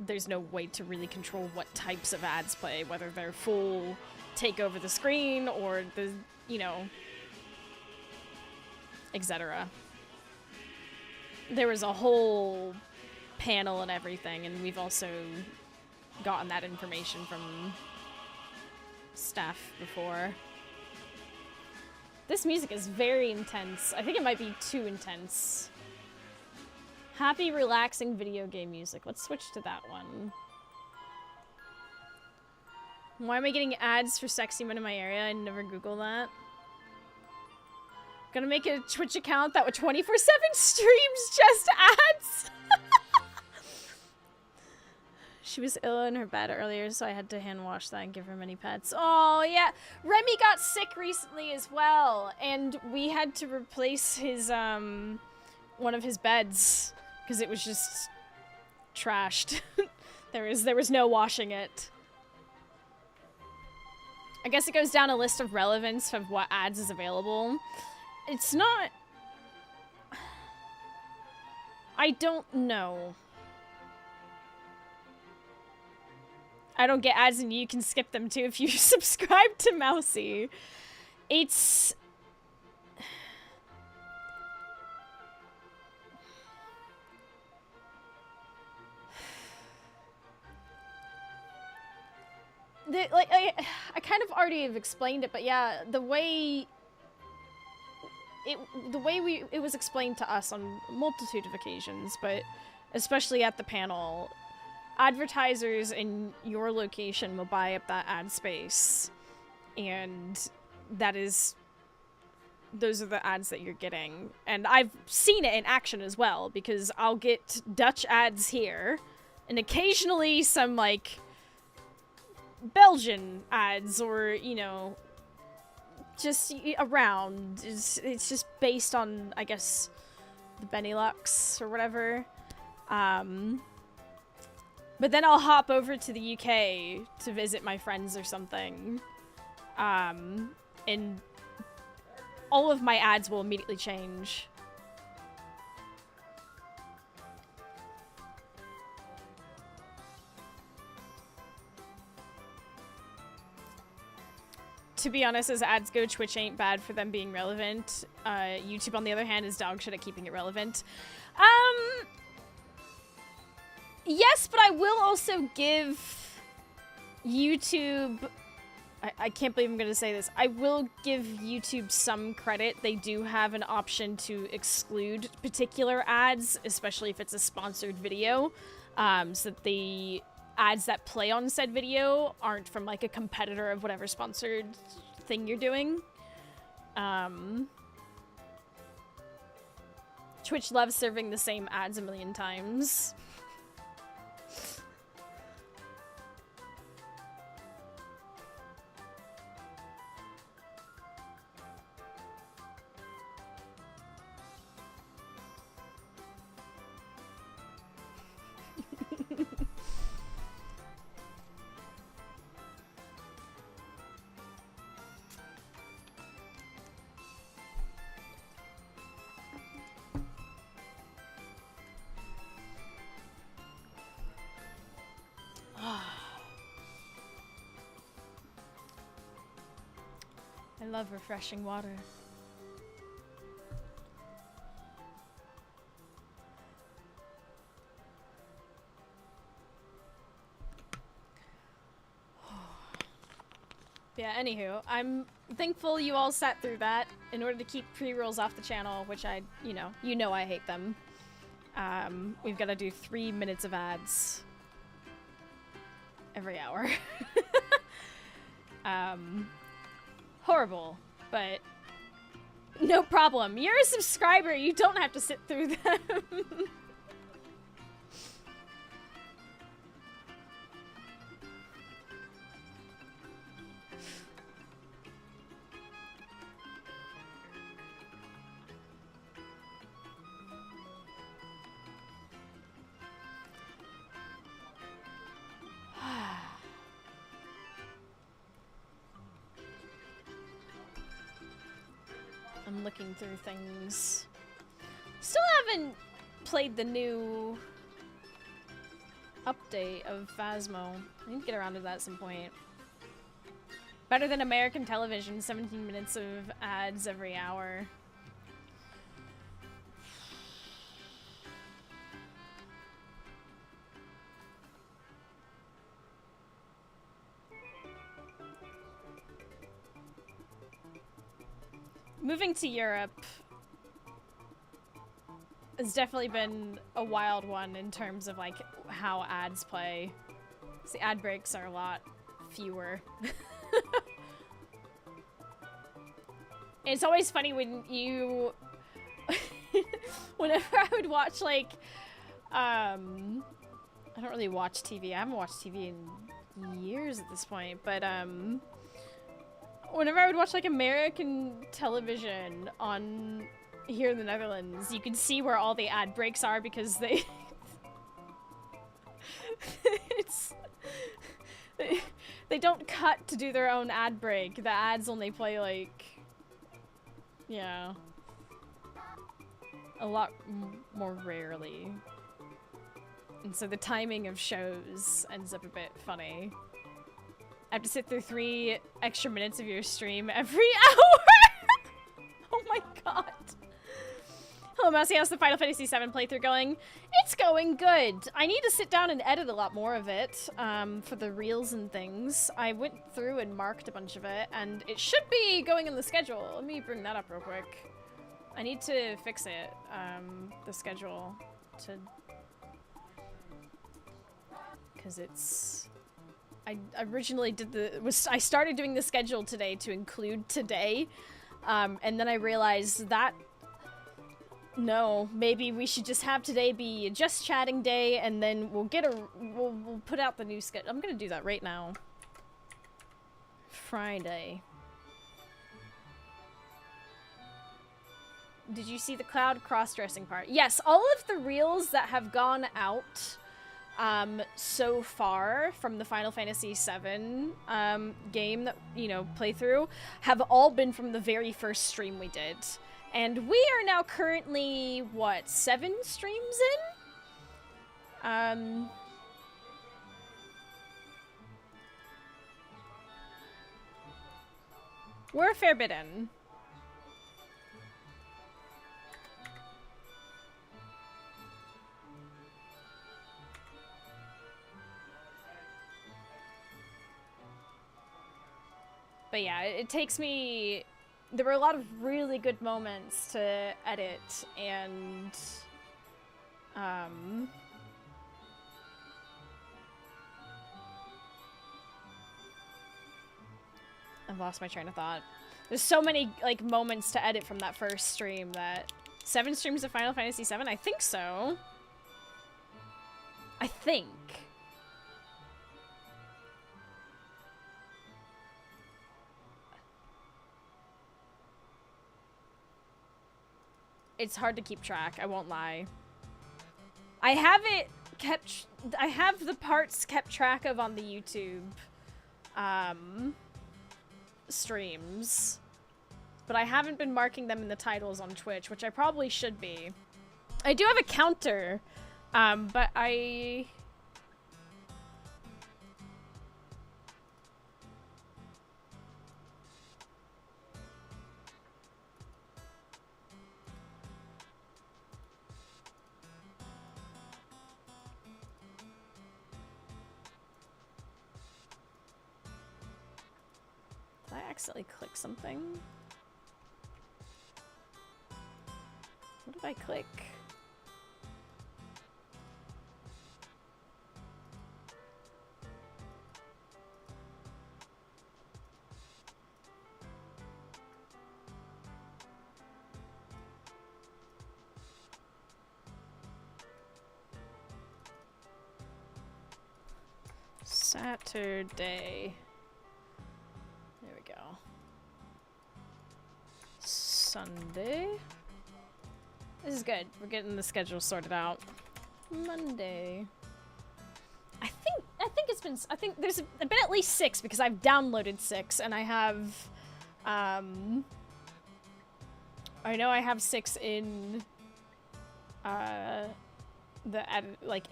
there's no way to really control what types of ads play, whether they're full take over the screen or the, you know, etc. There was a whole panel and everything, and we've also gotten that information from staff before. This music is very intense. I think it might be too intense. Happy, relaxing video game music. Let's switch to that one. Why am I getting ads for sexy men in my area? I never Google that. Gonna make a Twitch account that with 24/7 streams just ads. She was ill in her bed earlier, so I had to hand wash that and give her many pets. Oh, yeah. Remy got sick recently as well, and we had to replace his, one of his beds, because it was just trashed. There was no washing it. I guess it goes down a list of relevance of what ads is available. It's not... I don't know. I don't get ads and you can skip them too if you subscribe to Mousy. It's... I kind of already have explained it, but yeah, the way it was explained to us on a multitude of occasions, but especially at the panel, advertisers in your location will buy up that ad space, and those are the ads that you're getting. And I've seen it in action as well, because I'll get Dutch ads here, and occasionally some, like, Belgian ads, or, you know, just around. It's just based on, I guess, the Benelux or whatever. But then I'll hop over to the UK to visit my friends or something. And all of my ads will immediately change. To be honest, as ads go, Twitch ain't bad for them being relevant. YouTube, on the other hand, is dog shit at keeping it relevant. Yes, but I will also give YouTube... I can't believe I'm going to say this. I will give YouTube some credit. They do have an option to exclude particular ads, especially if it's a sponsored video, so that the ads that play on said video aren't from, like, a competitor of whatever sponsored thing you're doing. Twitch loves serving the same ads a million times. I love refreshing water. Yeah, anywho, I'm thankful you all sat through that in order to keep pre-rolls off the channel, which you know I hate them. We've got to do 3 minutes of ads every hour. Horrible, but no problem. You're a subscriber, you don't have to sit through them. I'm looking through things. Still haven't played the new update of Phasmo. I need to get around to that at some point. Better than American television, 17 minutes of ads every hour. Moving to Europe has definitely been a wild one in terms of, like, how ads play. The ad breaks are a lot fewer. It's always funny when you... whenever I would watch, like, I don't really watch TV. I haven't watched TV in years at this point, but whenever I would watch like American television on here in the Netherlands, you can see where all the ad breaks are because they they don't cut to do their own ad break. The ads only play like, yeah, a lot more rarely. And so the timing of shows ends up a bit funny. I have to sit through 3 extra minutes of your stream every hour! Oh my god. Hello, Mousy. How's the Final Fantasy VII playthrough going? It's going good. I need to sit down and edit a lot more of it for the reels and things. I went through and marked a bunch of it, and it should be going in the schedule. Let me bring that up real quick. I need to fix it, the schedule, to... because it's... I originally did I started doing the schedule today to include today, and then I realized that no, maybe we should just have today be a just chatting day, and then we'll put out the new schedule. I'm gonna do that right now. Friday. Did you see the Cloud cross-dressing part? Yes, all of the reels that have gone out so far from the Final Fantasy VII game that, you know, playthrough have all been from the very first stream we did. And we are now currently, what, 7 streams in? We're a fair bit in. But yeah, it takes me... There were a lot of really good moments to edit, and... I've lost my train of thought. There's so many, like, moments to edit from that first stream that... 7 streams of Final Fantasy VII? I think so. I think. It's hard to keep track, I won't lie. I have the parts kept track of on the YouTube streams, but I haven't been marking them in the titles on Twitch, which I probably should be. I do have a counter, but I... Did I accidentally click something? What did I click? Saturday. There we go. Sunday. This is good. We're getting the schedule sorted out. Monday. I think it's been... I think there's been at least 6 because I've downloaded 6 and I have... I know I have 6 in...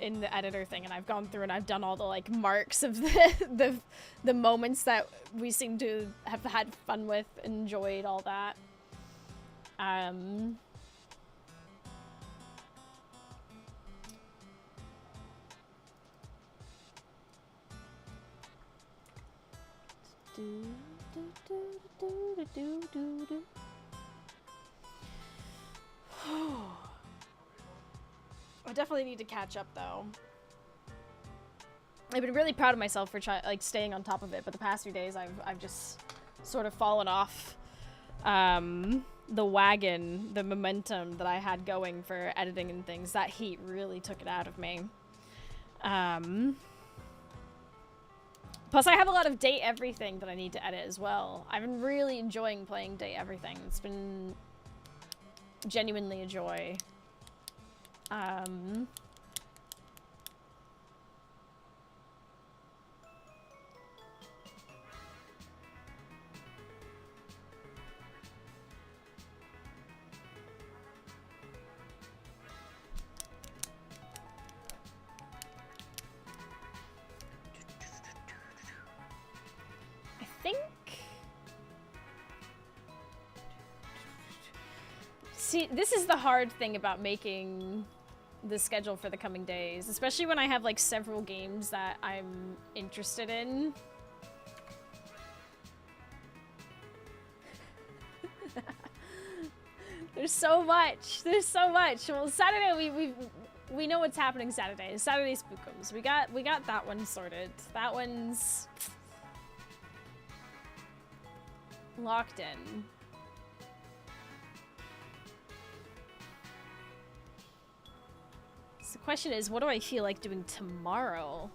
in the editor thing, and I've gone through and I've done all the like marks of the moments that we seem to have had fun with, enjoyed, all that. I definitely need to catch up, though. I've been really proud of myself for staying on top of it, but the past few days I've just sort of fallen off the wagon, the momentum that I had going for editing and things. That heat really took it out of me. Plus I have a lot of Date Everything that I need to edit as well. I've been really enjoying playing Date Everything. It's been genuinely a joy. See, this is the hard thing about making the schedule for the coming days, especially when I have like several games that I'm interested in. There's so much. There's so much. Well, Saturday we know what's happening Saturday. Saturday Spookums. We got that one sorted. That one's locked in. So the question is, what do I feel like doing tomorrow?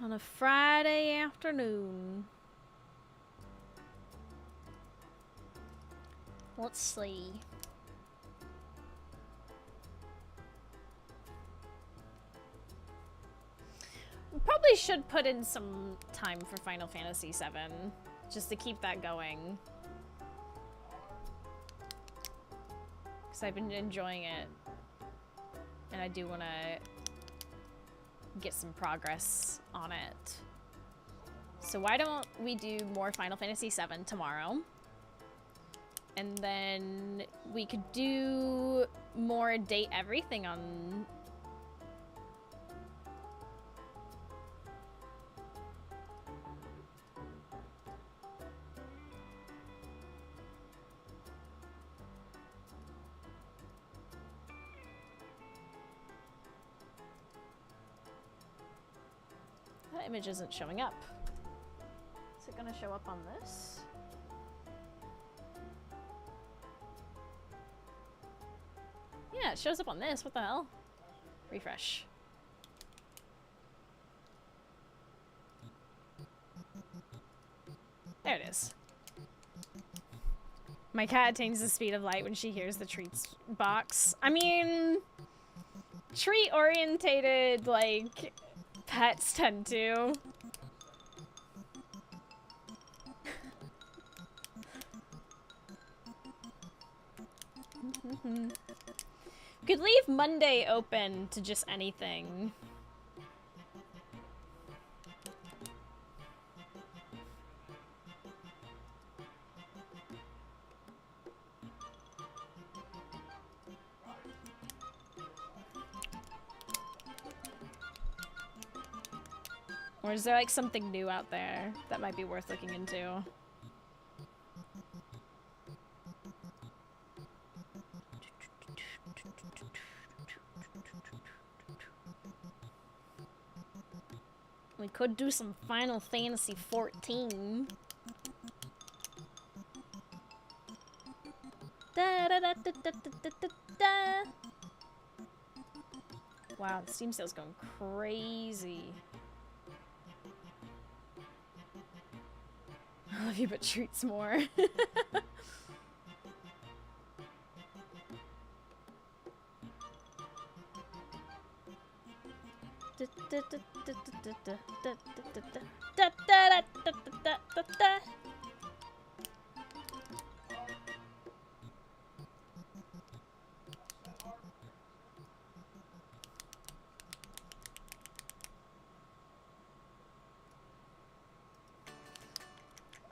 On a Friday afternoon. Let's see. We probably should put in some time for Final Fantasy VII, just to keep that going. Because I've been enjoying it. And I do want to get some progress on it. So why don't we do more Final Fantasy VII tomorrow? And then we could do more Date Everything on... That image isn't showing up. Is it gonna show up on this? Yeah, it shows up on this. What the hell? Refresh. There it is. My cat attains the speed of light when she hears the treats box. I mean, treat-orientated, like, pets tend to. Could leave Monday open to just anything. Or is there like something new out there that might be worth looking into? We could do some Final Fantasy 14. Da, da, da, da, da, da, da, da. Wow, the Steam sale's going crazy. I love you, but treats more.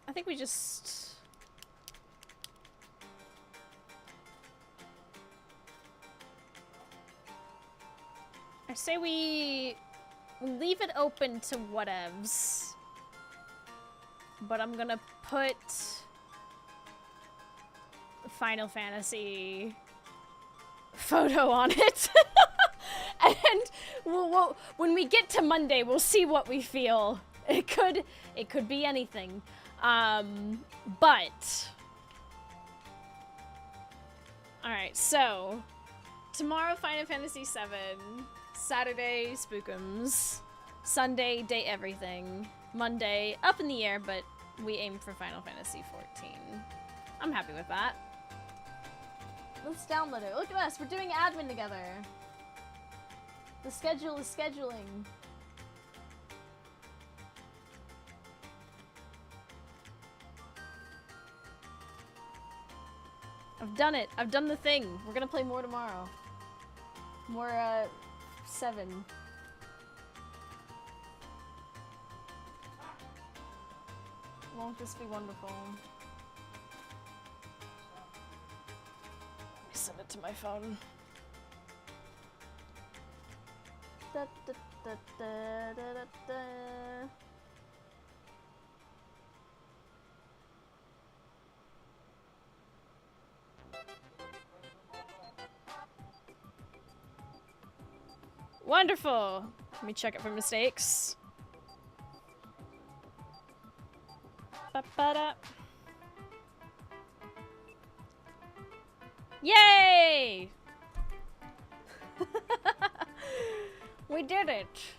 I think we just... I say we leave it open to whatevs. But I'm gonna put Final Fantasy photo on it. And when we get to Monday, we'll see what we feel. It could be anything. But alright, so tomorrow Final Fantasy VII, Saturday Spookums, Sunday Date Everything, Monday up in the air, but we aim for Final Fantasy XIV. I'm happy with that. Let's download it. Look at us, we're doing admin together. The schedule is scheduling. I've done it. I've done the thing. We're gonna play more tomorrow. More, 7. Won't this be wonderful? Let me send it to my phone. Da, da, da, da, da, da, da. Wonderful! Let me check it for mistakes. Ba-ba-da. Yay! We did it!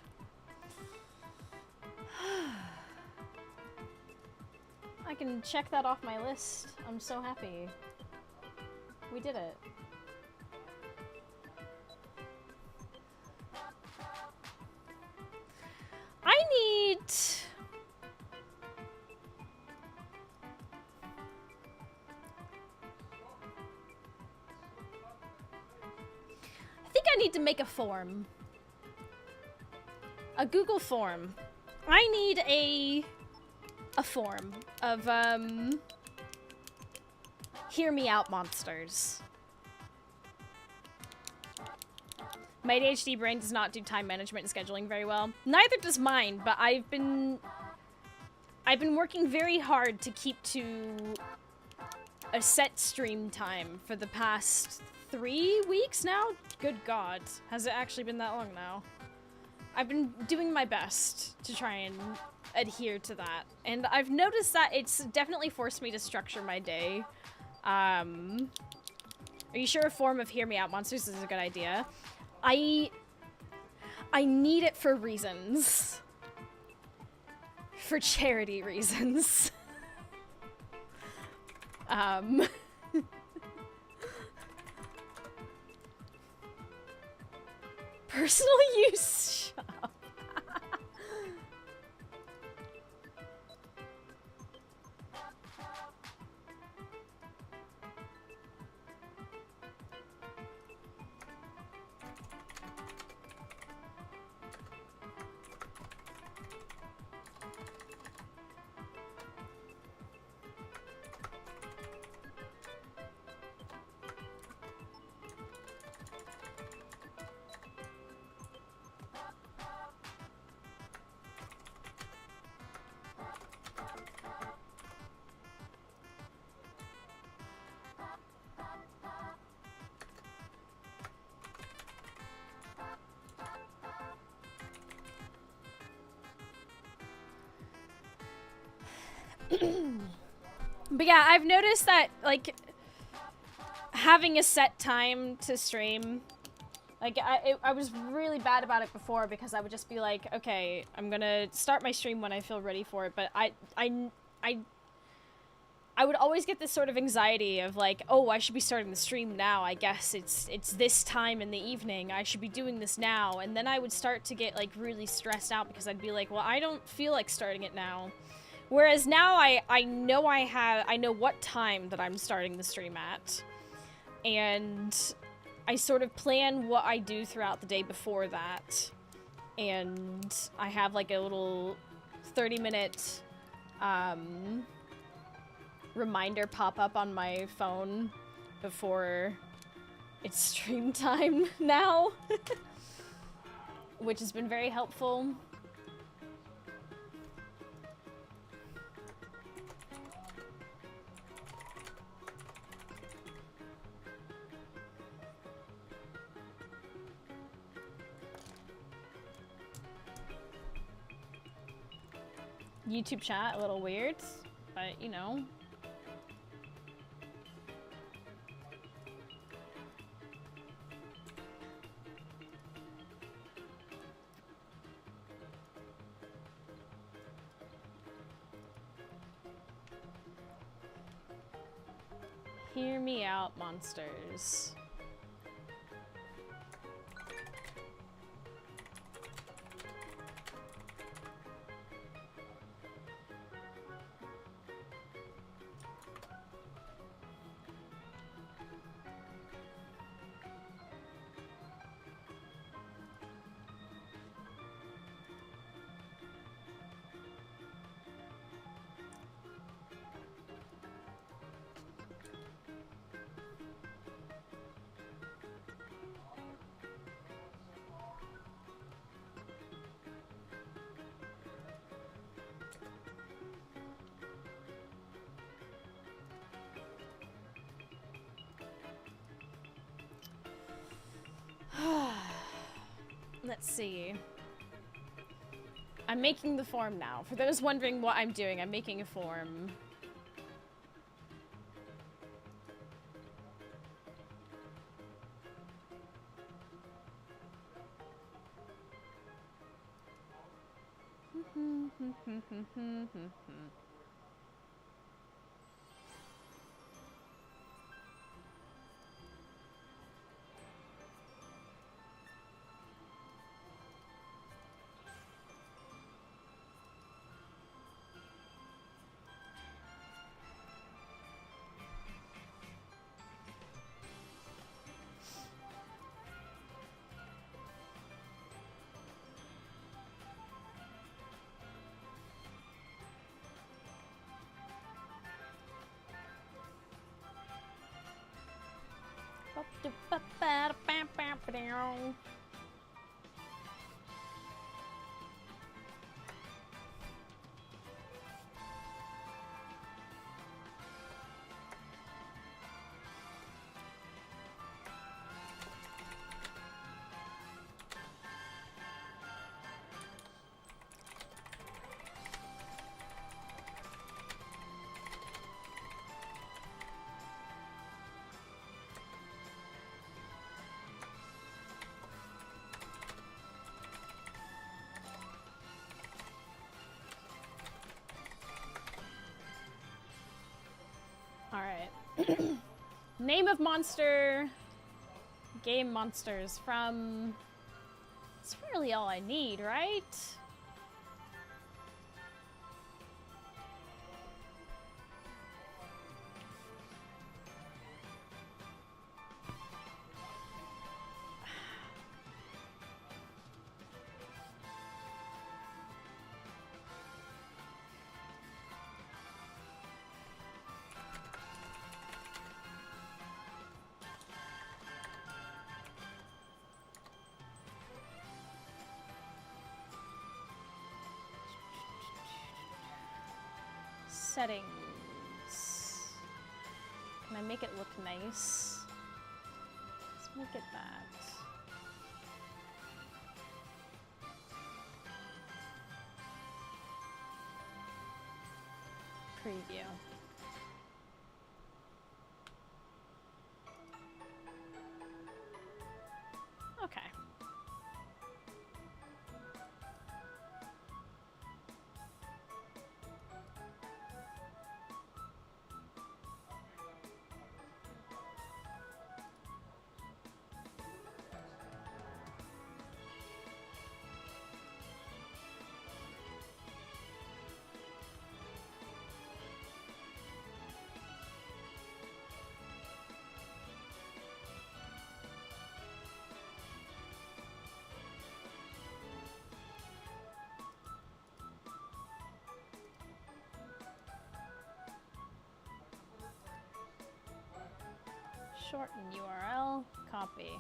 I can check that off my list. I'm so happy. We did it. I need... I think I need to make a form. A Google form. I need a form of, hear me out monsters. My ADHD brain does not do time management and scheduling very well. Neither does mine, but I've been working very hard to keep to a set stream time for the past 3 weeks now? Good God. Has it actually been that long now? I've been doing my best to try and adhere to that. And I've noticed that it's definitely forced me to structure my day. Are you sure a form of Hear Me Out Monsters is a good idea? I need it for reasons. For charity reasons. Personal use shop. But yeah, I've noticed that, like, having a set time to stream, like, I was really bad about it before because I would just be like, okay, I'm gonna start my stream when I feel ready for it, but I would always get this sort of anxiety of like, oh, I should be starting the stream now, I guess it's this time in the evening, I should be doing this now, and then I would start to get, like, really stressed out because I'd be like, well, I don't feel like starting it now. Whereas now I know what time that I'm starting the stream at, and I sort of plan what I do throughout the day before that, and I have like a little 30-minute reminder pop up on my phone before it's stream time now, which has been very helpful. YouTube chat a little weird, but you know. Hear me out, monsters. Let's see. I'm making the form now. For those wondering what I'm doing, I'm making a form. Alright. Name of monster. Game monsters from... It's really all I need, right? Settings. Can I make it look nice? Let's make it that. Preview. Okay. Shorten URL, copy.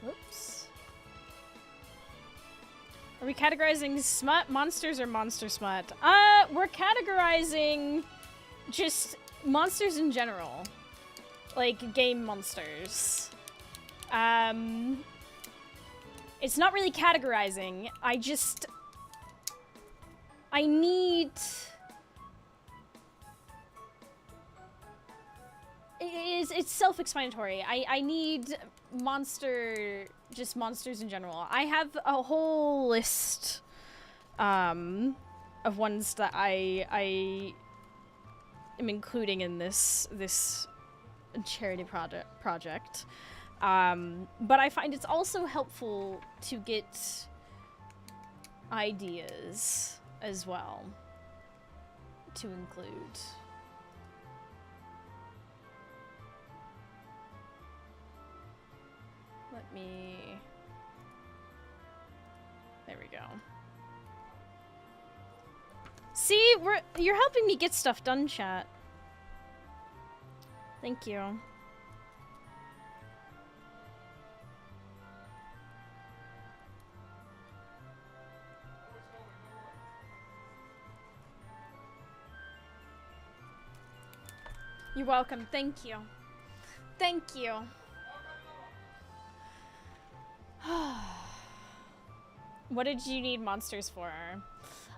Whoops. Are we categorizing smut monsters or monster smut? We're categorizing just monsters in general. Like game monsters. It's not really categorizing. I need... It's self-explanatory. I need just monsters in general. I have a whole list of ones that I am including in this charity project. But I find it's also helpful to get ideas as well to include. Let me... There we go. See, you're helping me get stuff done, chat. Thank you. You're welcome. Thank you. Thank you. What did you need monsters for?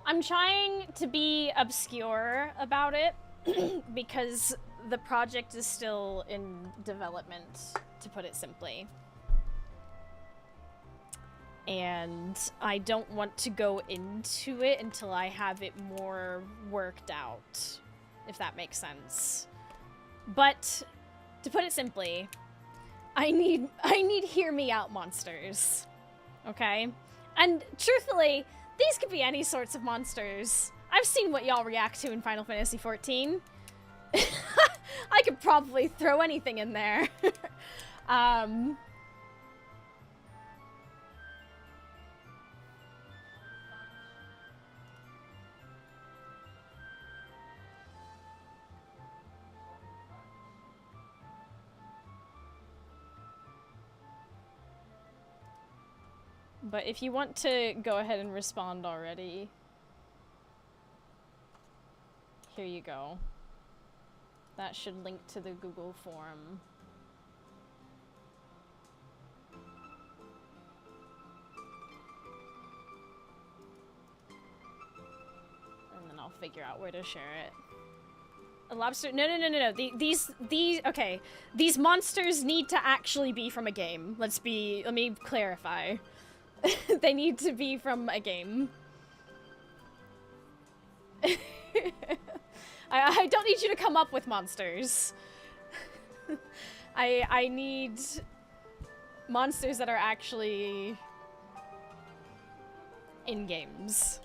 I'm trying to be obscure about it because the project is still in development, to put it simply. And I don't want to go into it until I have it more worked out, if that makes sense. But to put it simply, I need hear me out monsters. Okay? And truthfully, these could be any sorts of monsters. I've seen what y'all react to in Final Fantasy XIV. I could probably throw anything in there. But if you want to go ahead and respond already, here you go. That should link to the Google form. And then I'll figure out where to share it. A lobster? No. Okay. These monsters need to actually be from a game. Let me clarify. They need to be from a game. I don't need you to come up with monsters. I need monsters that are actually in games.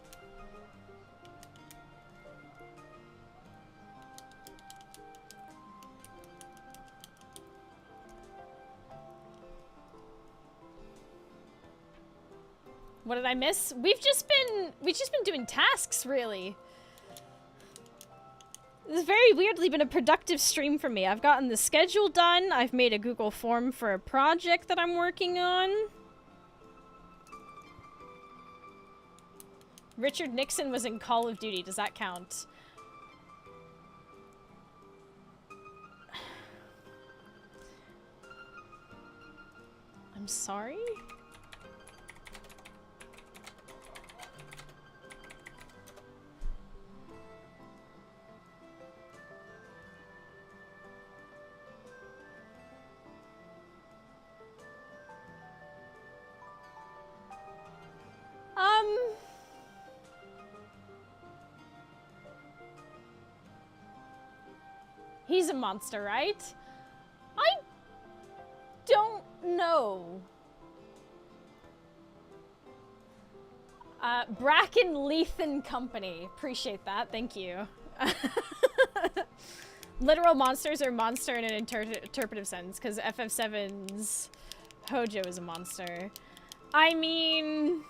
What did I miss? We've just been doing tasks, really. This has very weirdly been a productive stream for me. I've gotten the schedule done. I've made a Google form for a project that I'm working on. Richard Nixon was in Call of Duty. Does that count? I'm sorry? He's a monster, right? I don't know. Bracken Lethan Company. Appreciate that. Thank you. Literal monsters are monster in an interpretive sense, because FF7's Hojo is a monster. I mean,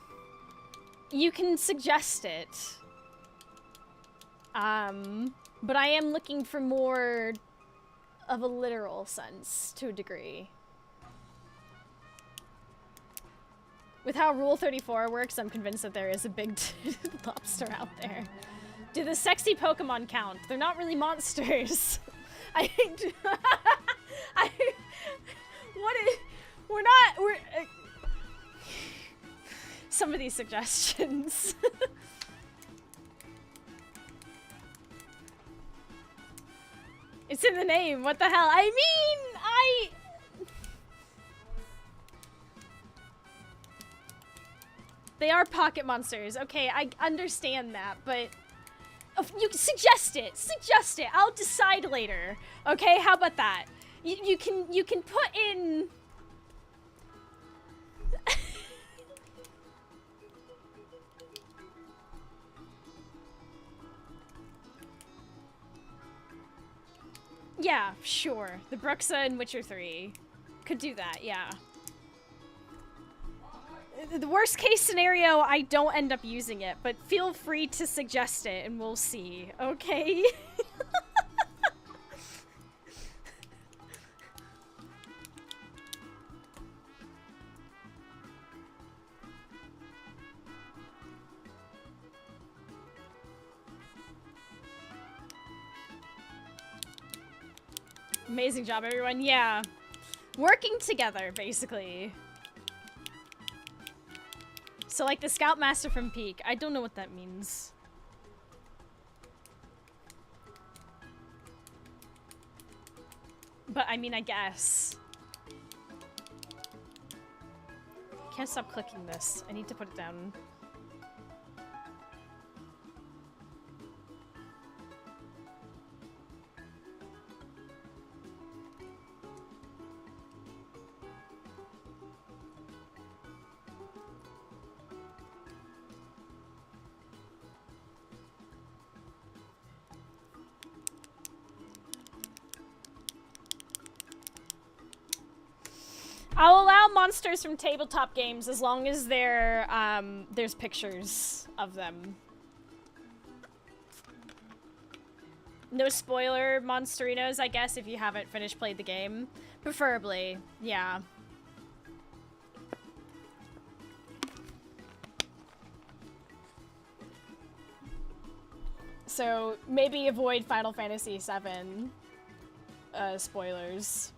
you can suggest it. But I am looking for more of a literal sense, to a degree. With how Rule 34 works, I'm convinced that there is a big lobster out there. Do the sexy Pokemon count? They're not really monsters. some of these suggestions. It's in the name, what the hell? I mean, They are pocket monsters. Okay, I understand that, but you can suggest it. Suggest it. I'll decide later. Okay, how about that? You can put in. Yeah, sure. The Bruxa and Witcher 3 could do that. Yeah. The worst case scenario, I don't end up using it, but feel free to suggest it and we'll see, okay? Amazing job, everyone. Yeah. Working together, basically. So, like, the Scoutmaster from Peak. I don't know what that means. But, I mean, I guess. Can't stop clicking this. I need to put it down. I'll allow monsters from tabletop games as long as there's pictures of them. No spoiler Monsterinos, I guess, if you haven't played the game. Preferably, yeah. So, maybe avoid Final Fantasy VII spoilers.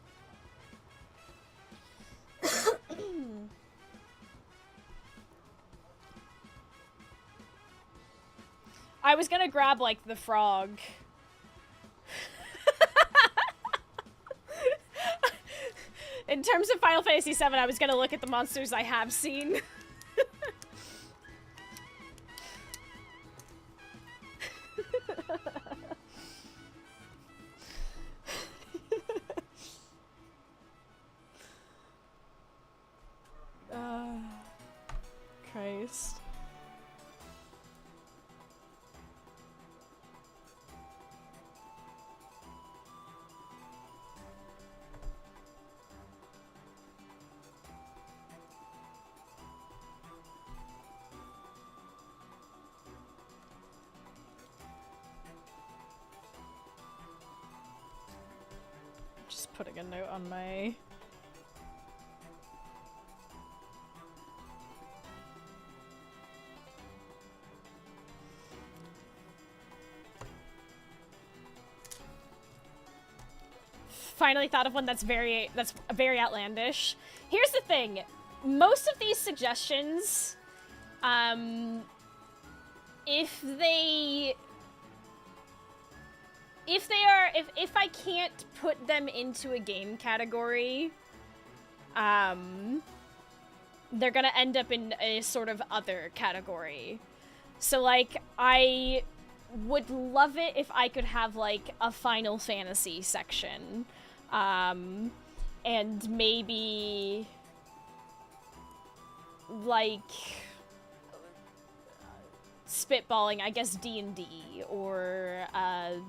I was gonna grab, like, the frog. In terms of Final Fantasy VII, I was gonna look at the monsters I have seen. Christ. Just putting a note on my... Finally thought of one that's very outlandish. Here's the thing. Most of these suggestions, if I can't put them into a game category, they're gonna end up in a sort of other category. So, like, I would love it if I could have, like, a Final Fantasy section. And maybe, like, spitballing, I guess, D&D, or, I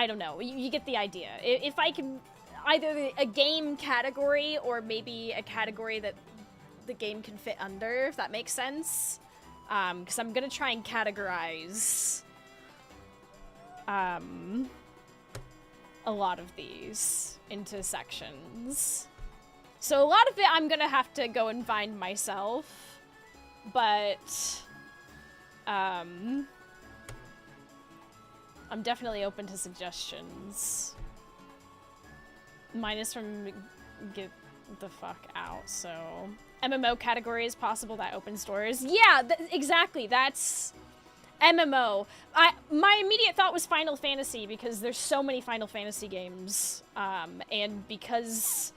don't know. You get the idea. If I can, either a game category or maybe a category that the game can fit under, if that makes sense. Because I'm gonna try and categorize a lot of these into sections. So a lot of it I'm gonna have to go and find myself, but I'm definitely open to suggestions. Mine is from the fuck out, so... MMO category is possible, that opens doors. Yeah, exactly, that's... MMO. My immediate thought was Final Fantasy, because there's so many Final Fantasy games, and because,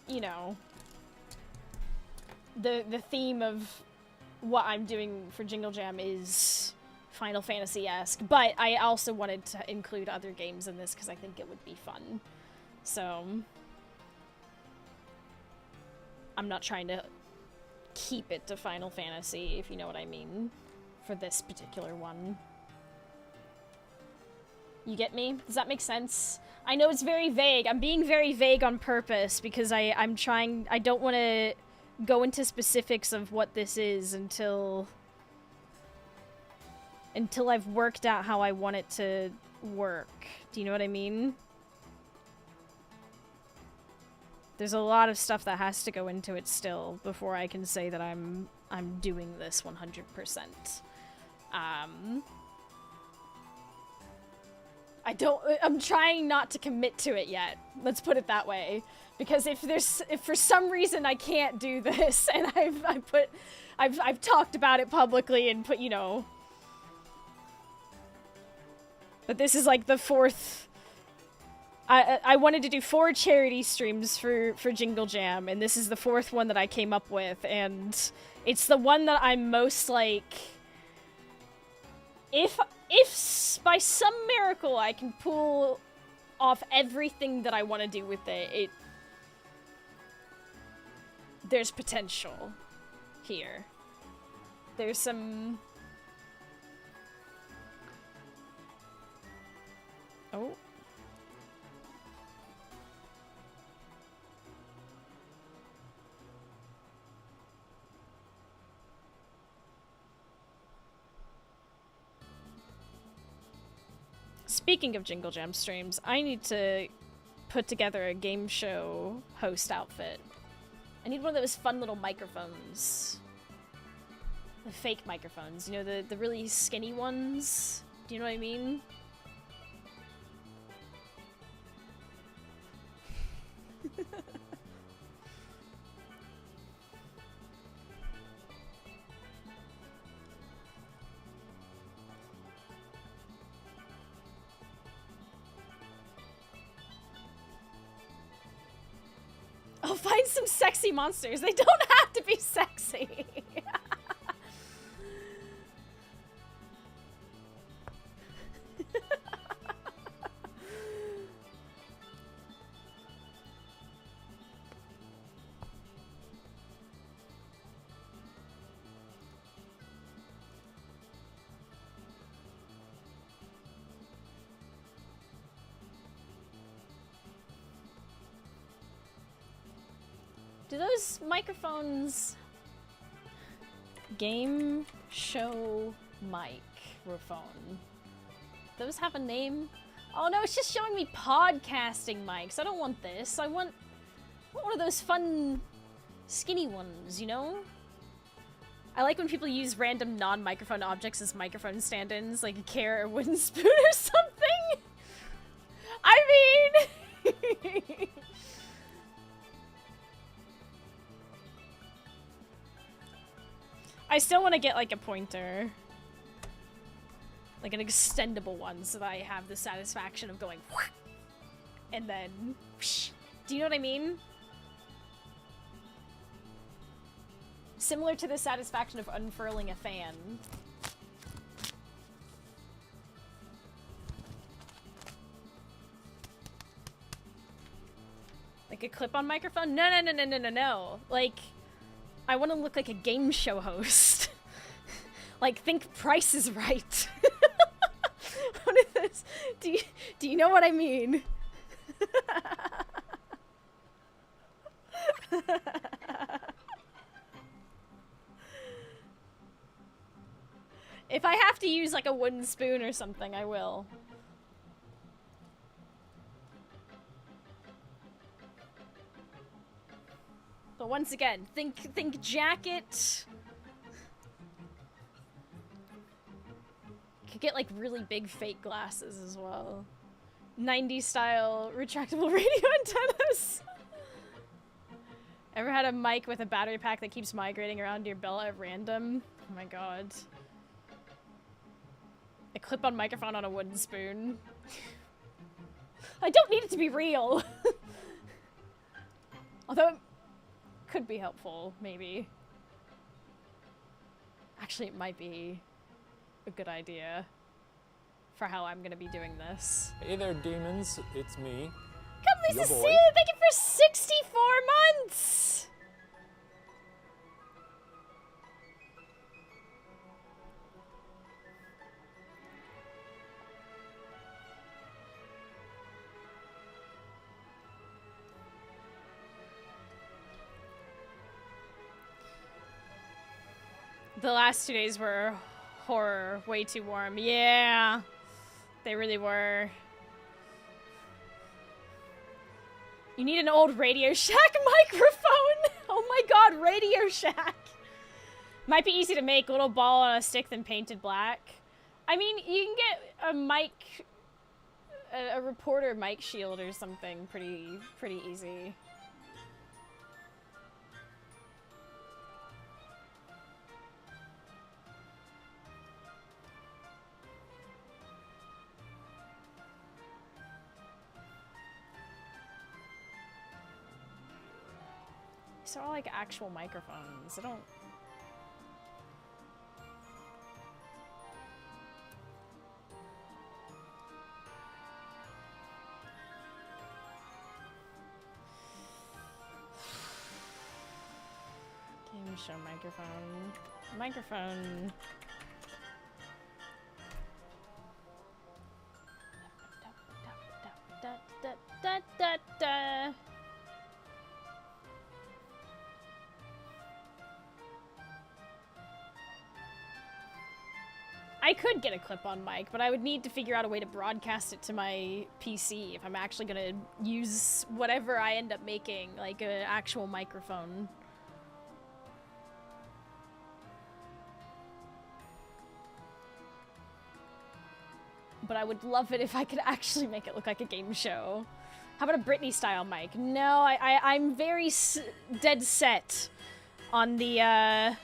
you know, the theme of what I'm doing for Jingle Jam is Final Fantasy-esque, but I also wanted to include other games in this because I think it would be fun. So, I'm not trying to keep it to Final Fantasy, if you know what I mean, for this particular one. You get me? Does that make sense? I know it's very vague. I'm being very vague on purpose because I don't want to go into specifics of what this is until I've worked out how I want it to work. Do you know what I mean? There's a lot of stuff that has to go into it still before I can say that I'm doing this 100%. I'm trying not to commit to it yet. Let's put it that way. Because if for some reason I can't do this and I've talked about it publicly and put, you know, but this is like the fourth. I wanted to do 4 charity streams for Jingle Jam, and this is the 4th one that I came up with, and it's the one that I'm most like, if by some miracle I can pull off everything that I want to do with it, there's potential here. There's some... Oh. Speaking of Jingle Jam streams, I need to put together a game show host outfit. I need one of those fun little microphones. The fake microphones, you know, the really skinny ones? Do you know what I mean? I'll find some sexy monsters. They don't have to be sexy. Do those microphones... Game show microphone. Those have a name? Oh no, it's just showing me podcasting mics. I don't want this. I want one of those fun, skinny ones, you know? I like when people use random non-microphone objects as microphone stand-ins, like a carrot or wooden spoon or something. I mean... I still want to get, like, a pointer. Like an extendable one, so that I have the satisfaction of going and then whoosh. Do you know what I mean? Similar to the satisfaction of unfurling a fan. Like a clip-on microphone? No. Like... I want to look like a game show host. Like, think Price is Right. What is this? Do you know what I mean? If I have to use, like, a wooden spoon or something, I will. But once again, think jacket. Could get like really big fake glasses as well. 90s style retractable radio antennas. Ever had a mic with a battery pack that keeps migrating around your belt at random? Oh my god. A clip-on microphone on a wooden spoon. I don't need it to be real! Although it could be helpful, maybe. Actually, it might be a good idea for how I'm gonna be doing this. Hey there, demons. It's me. Come, Lisa Yo, Sue! boy. Thank you for 64 months! The last 2 days were horror, way too warm. Yeah, they really were. You need an old Radio Shack microphone. Oh my god, Radio Shack. Might be easy to make, a little ball on a stick then painted black. I mean, you can get a mic, a reporter mic shield or something pretty easy. These are all like actual microphones. I don't. Game show microphone. Microphone. Da, da, da, da, da. I could get a clip-on mic, but I would need to figure out a way to broadcast it to my PC if I'm actually gonna use whatever I end up making, like an actual microphone. But I would love it if I could actually make it look like a game show. How about a Britney-style mic? No, I'm very dead set on the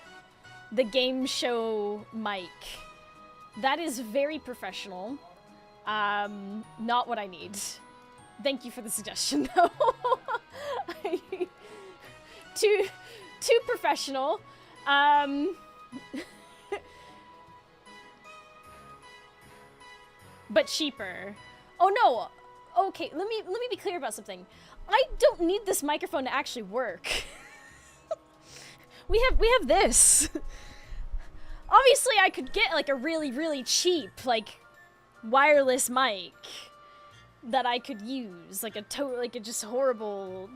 game show mic. That is very professional. Not what I need. Thank you for the suggestion, though. Too professional. But cheaper. Oh no. Okay, let me be clear about something. I don't need this microphone to actually work. we have this. Obviously, I could get like a really cheap like wireless mic that I could use, like a just horrible.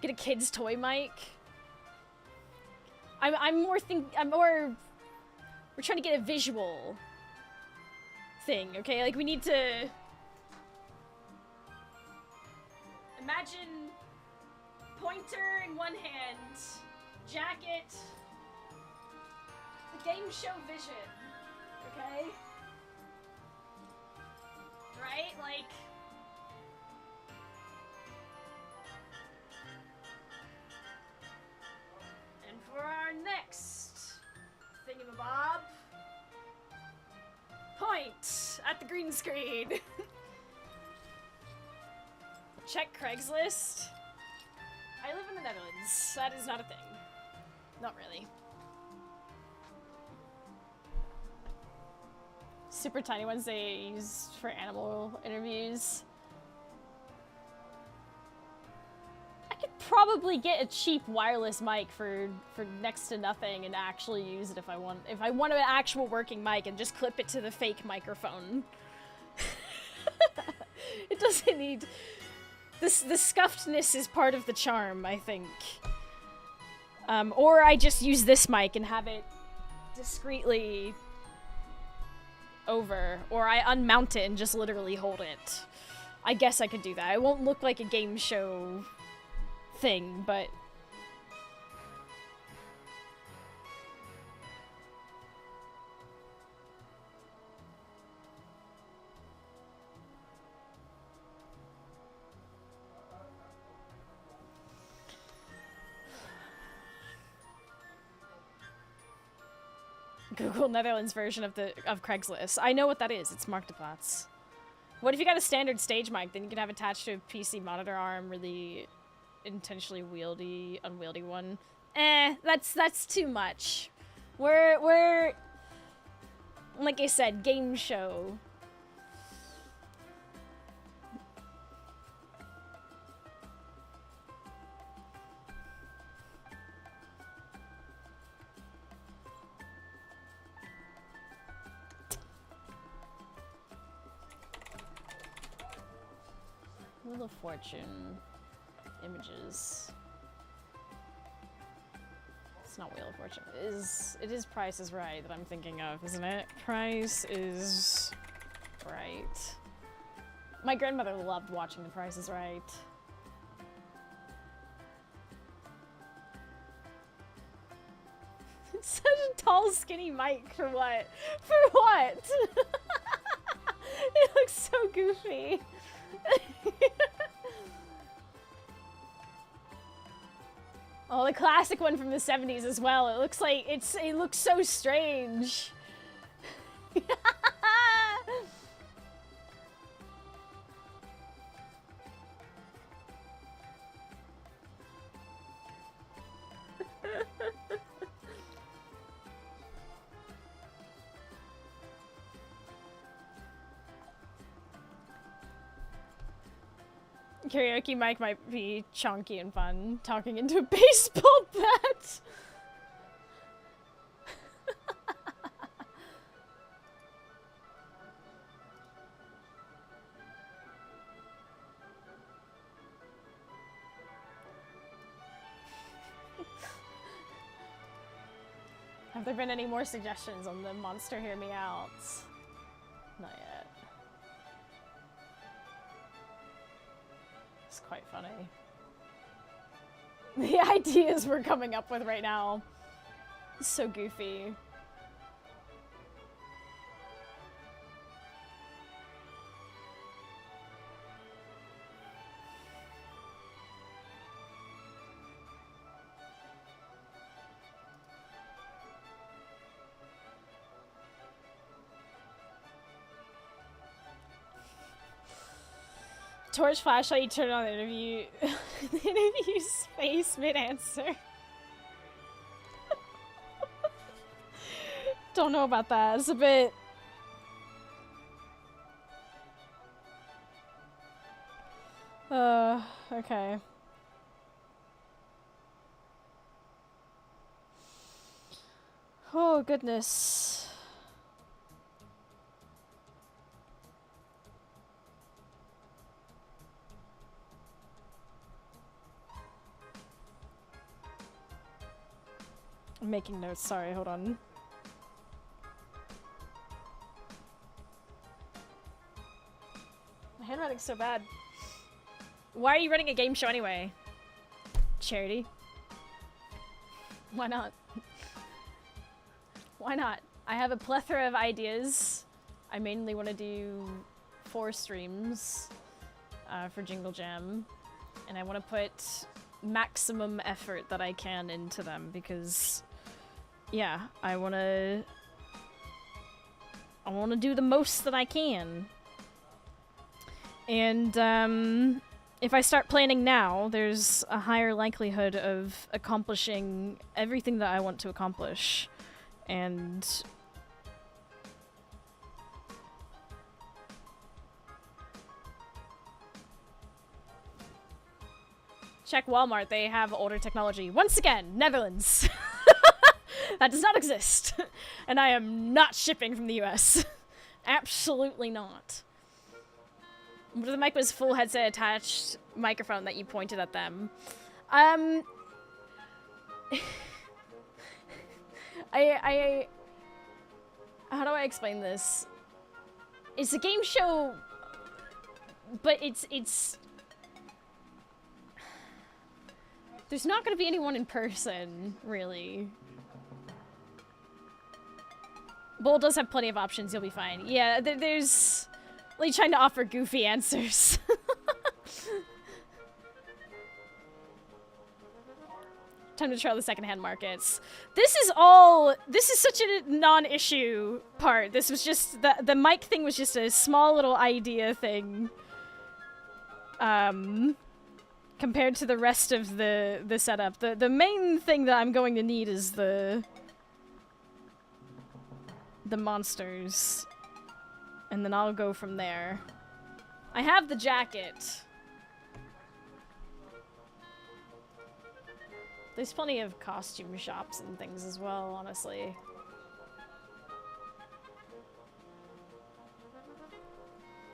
Get a kid's toy mic. We're trying to get a visual thing, okay? Like we need to imagine pointer in one hand, jacket. Game show vision, okay? Right? Like... And for our next thingamabob, point at the green screen. Check Craigslist. I live in the Netherlands. That is not a thing. Not really. Super tiny ones they use for animal interviews. I could probably get a cheap wireless mic for next to nothing and actually use it if I want. If I want an actual working mic and just clip it to the fake microphone. It doesn't need this. The scuffedness is part of the charm, I think. Or I just use this mic and have it discreetly over, or I unmount it and just literally hold it. I guess I could do that. It won't look like a game show thing, but Google Netherlands version of Craigslist. I know what that is. It's Marktplaats. What if you got a standard stage mic? Then you can have attached to a PC monitor arm or the intentionally unwieldy one. That's too much. We're like I said, game show. Wheel of Fortune images. It's not Wheel of Fortune. It is Price is Right that I'm thinking of, isn't it? Price is Right. My grandmother loved watching The Price is Right. It's such a tall, skinny mic for what? For what? It looks so goofy. Oh, the classic one from the 70s as well. It looks like it looks so strange. Karaoke mic might be chunky and fun. Talking into a baseball bat. Have there been any more suggestions on the Monster Hear Me Out? Not yet. It's quite funny. The ideas we're coming up with right now. It's so goofy. Torch flashlight, you turn on the interview. The interview space mid-answer. Don't know about that. It's a bit... okay. Oh, goodness. I'm making notes, sorry, hold on. My handwriting's so bad. Why are you running a game show anyway? Charity? Why not? Why not? I have a plethora of ideas. I mainly want to do 4 streams for Jingle Jam. And I want to put maximum effort that I can into them because... yeah, I wanna do the most that I can. And if I start planning now, there's a higher likelihood of accomplishing everything that I want to accomplish. And check Walmart, they have older technology. Once again, Netherlands. That does not exist. And I am not shipping from the US. Absolutely not. But the mic was full headset attached microphone that you pointed at them. How do I explain this? It's a game show, but it's there's not gonna be anyone in person, really. Bull does have plenty of options, you'll be fine. Yeah, there's... like, trying to offer goofy answers. Time to try the secondhand markets. This is such a non-issue part. This was just, the mic thing was just a small little idea thing. Compared to the rest of the setup. The main thing that I'm going to need is the monsters. And then I'll go from there. I have the jacket. There's plenty of costume shops and things as well, honestly.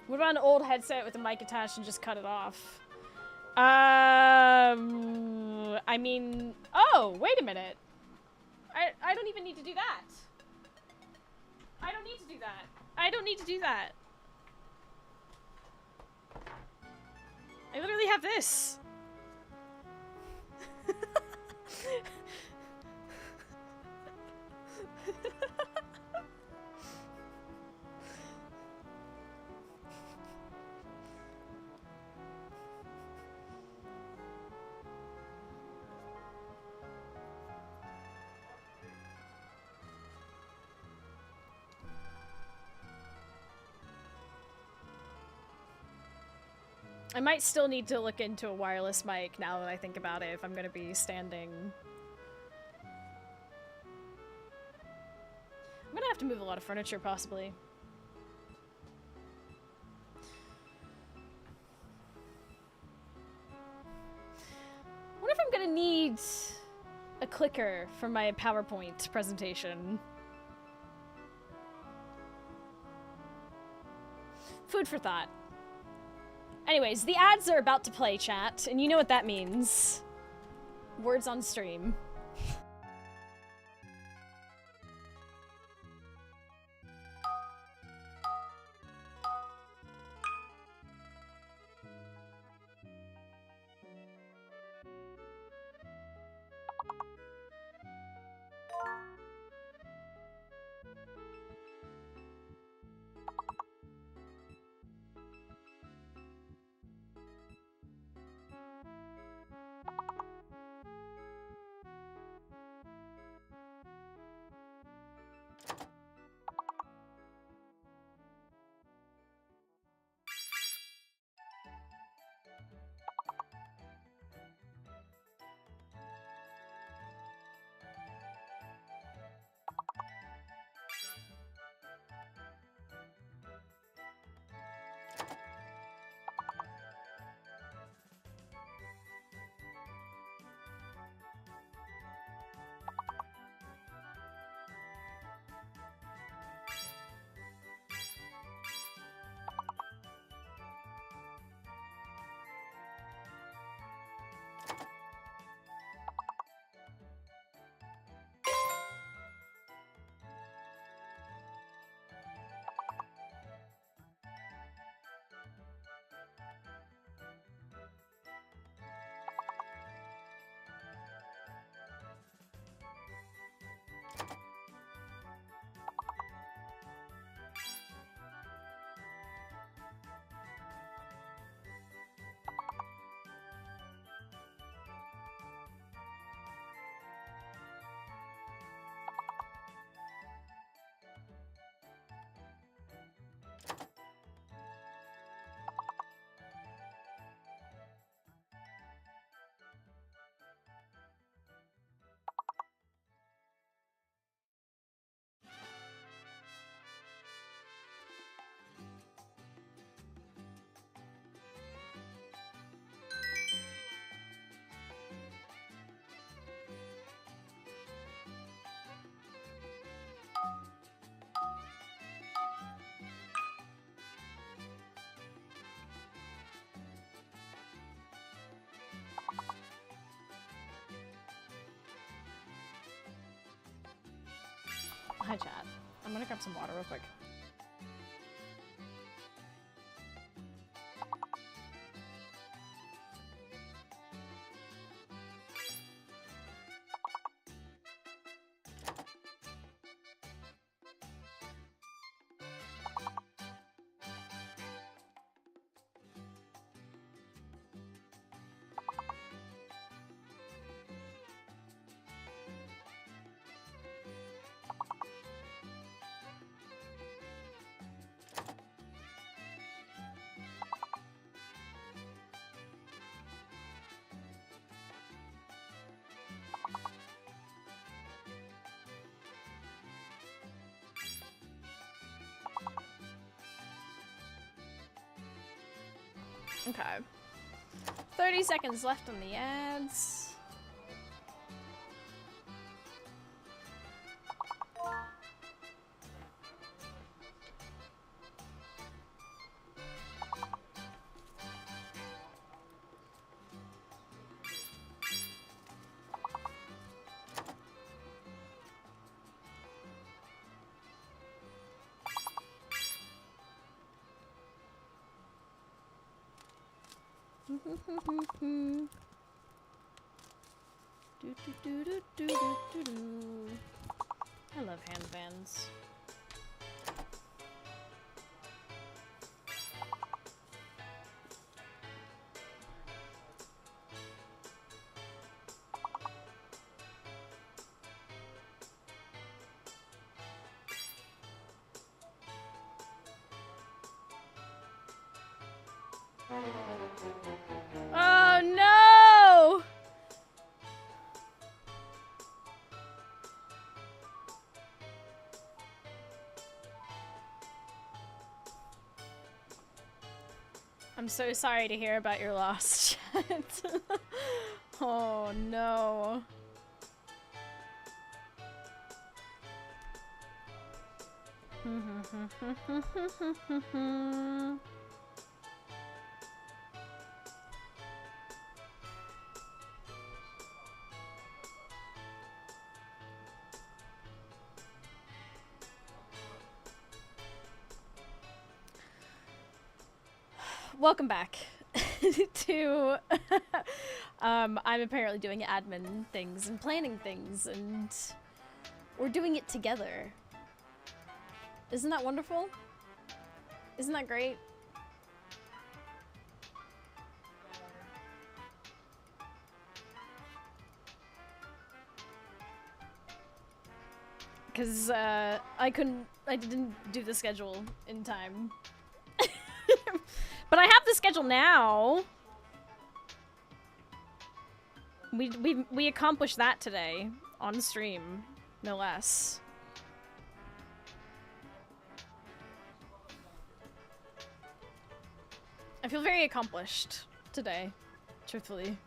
What about an old headset with a mic attached and just cut it off? I mean... Oh, wait a minute. I don't even need to do that. I don't need to do that. I don't need to do that. I literally have this. I might still need to look into a wireless mic now that I think about it if I'm gonna be standing. I'm gonna have to move a lot of furniture, possibly. I wonder if I'm gonna need a clicker for my PowerPoint presentation. Food for thought. Anyways, the ads are about to play, chat, and you know what that means. Words on stream. Hi, chat. I'm gonna grab some water real quick. Okay. 30 seconds left on the ads. I love hand fans. Oh no! I'm so sorry to hear about your loss, chat. Oh no. Welcome back to I'm apparently doing admin things and planning things, and we're doing it together. Isn't that wonderful? Isn't that great? Because I didn't do the schedule in time. But I have the schedule now. We accomplished that today on stream, no less. I feel very accomplished today, truthfully.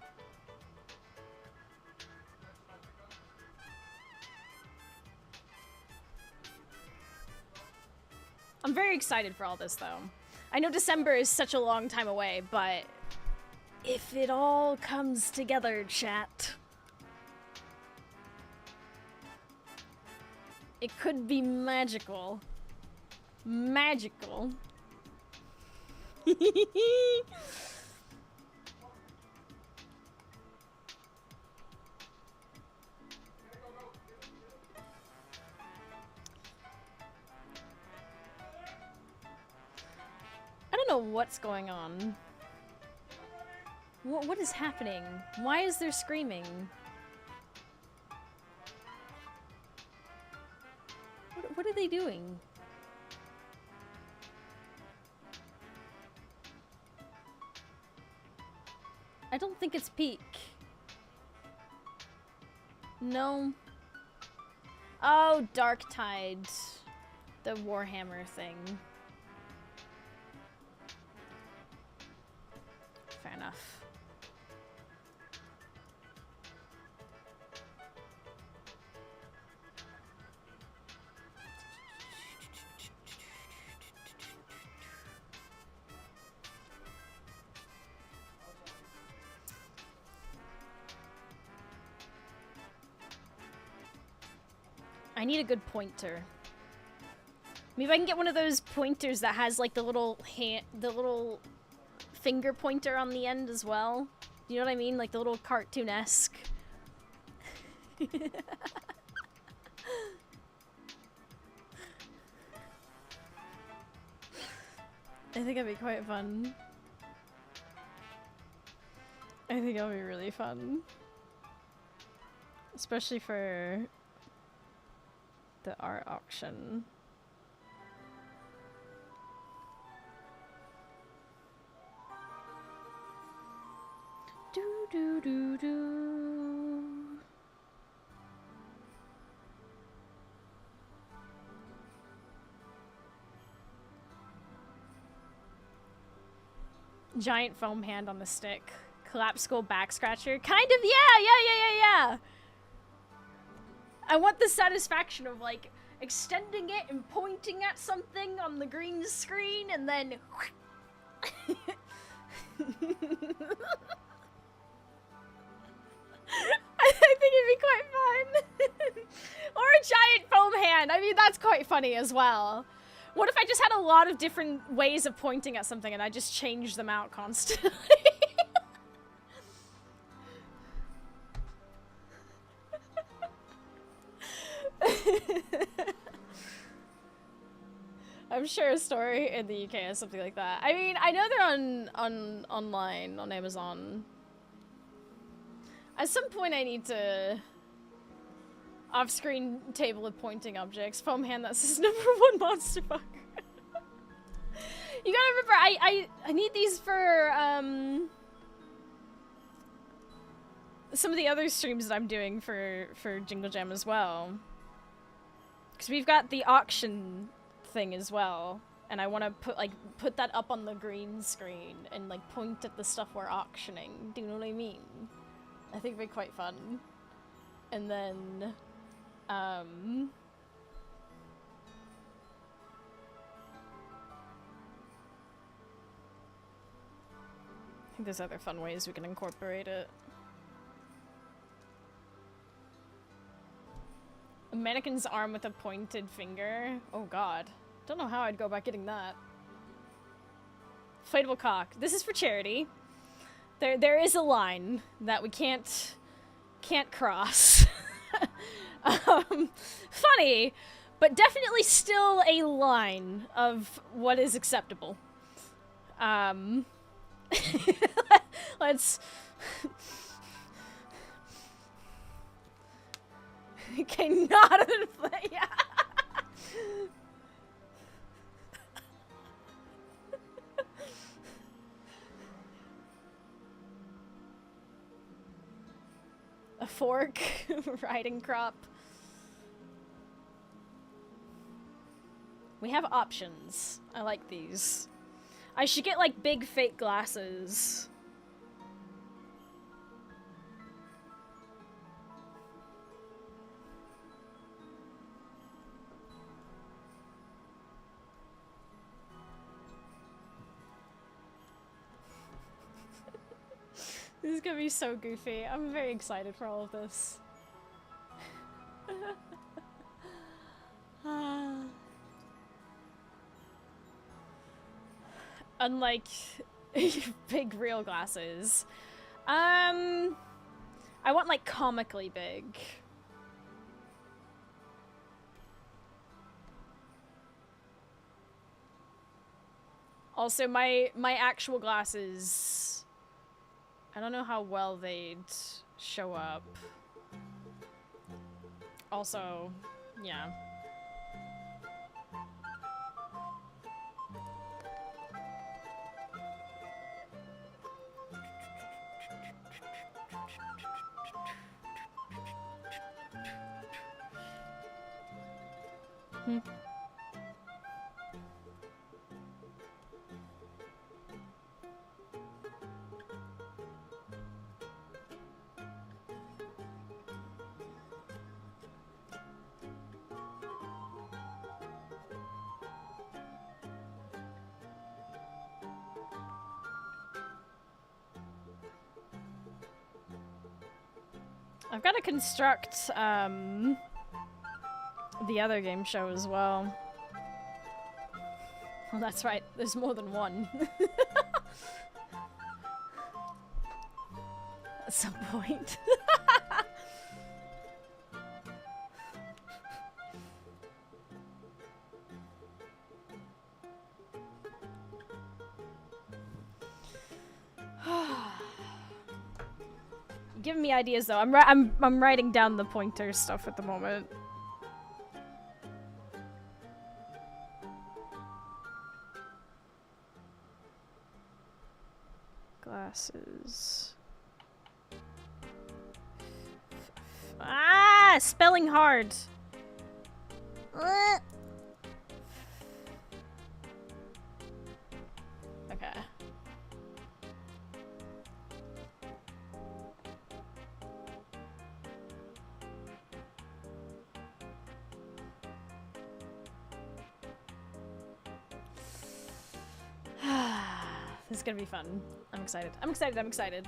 I'm very excited for all this, though. I know December is such a long time away, but if it all comes together, chat, it could be magical. Magical. I don't know what's going on. What is happening? Why is there screaming? What are they doing? I don't think it's peak. No. Oh, Dark Tide. The Warhammer thing. Fair enough. I need a good pointer. Maybe I can get one of those pointers that has like the little finger pointer on the end as well. You know what I mean? Like the little cartoon-esque. I think it'd be quite fun. I think it'll be really fun. Especially for the art auction. Do do do do. Giant foam hand on the stick. Collapse skull back scratcher. Kind of, yeah. I want the satisfaction of, like, extending it and pointing at something on the green screen and then... I think it'd be quite fun. Or a giant foam hand. I mean, that's quite funny as well. What if I just had a lot of different ways of pointing at something and I just changed them out constantly? I'm sure a story in the UK has something like that. I mean, I know they're online on Amazon. At some point I need to off-screen table of pointing objects. Foam hand that says #1 monster fucker. You gotta remember, I need these for some of the other streams that I'm doing for Jingle Jam as well. Because we've got the auction thing as well, and I want to put that up on the green screen and like point at the stuff we're auctioning. Do you know what I mean? I think it'd be quite fun. And then I think there's other fun ways we can incorporate it. A mannequin's arm with a pointed finger. Oh god. Don't know how I'd go about getting that. Inflatable cock. This is for charity. There is a line that we can't cross. Funny, but definitely still a line of what is acceptable. Let's... Okay, not an inflate. Yeah. A fork, riding crop. We have options. I like these. I should get like big fake glasses. This is gonna be so goofy. I'm very excited for all of this. Unlike big real glasses. I want like comically big. Also, my actual glasses, I don't know how well they'd show up. Also, yeah. I've got to construct, the other game show as well. Well, that's right. There's more than one. At some point. Giving me ideas though. I'm writing down the pointer stuff at the moment. Glasses. Ah, spelling hard. Okay. This is gonna be fun. I'm excited. I'm excited. I'm excited.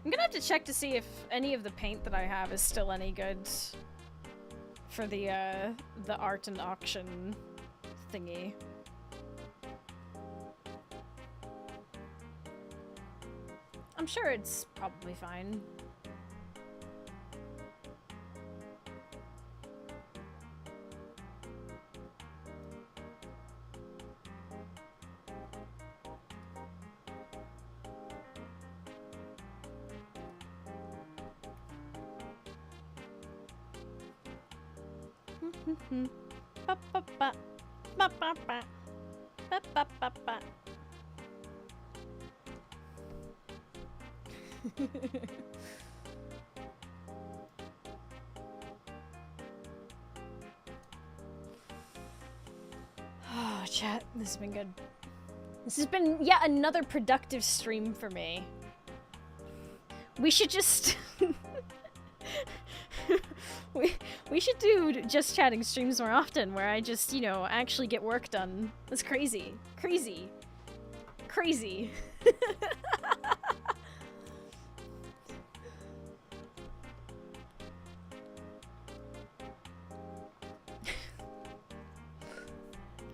I'm gonna have to check to see if any of the paint that I have is still any good for the art and auction thingy. I'm sure it's probably fine. Ba ba ba. Ba ba ba. Ba ba ba ba. Oh, chat, this has been good. This has been yet another productive stream for me. We should just... we should do just chatting streams more often, where I just, you know, actually get work done. That's crazy. Crazy. Crazy.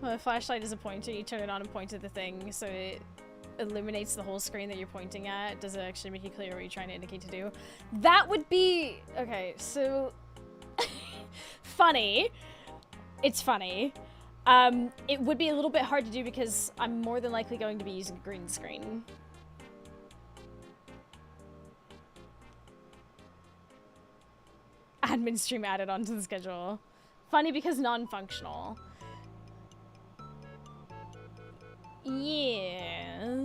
Well, the flashlight is a pointer. You turn it on and point at the thing, so it illuminates the whole screen that you're pointing at. Does it actually make it clear what you're trying to indicate to do? That would be... Okay, so... funny. It's funny. It would be a little bit hard to do because I'm more than likely going to be using a green screen. Admin stream added onto the schedule. Funny because non-functional. Yes.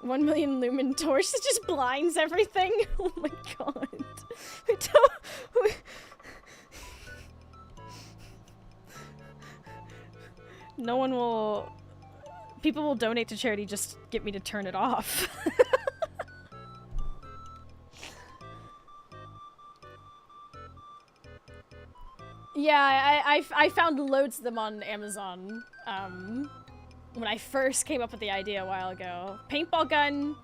$1 million lumen torch that just blinds everything. Oh my god. No one will... People will donate to charity, just get me to turn it off. Yeah, I found loads of them on Amazon when I first came up with the idea a while ago. Paintball gun.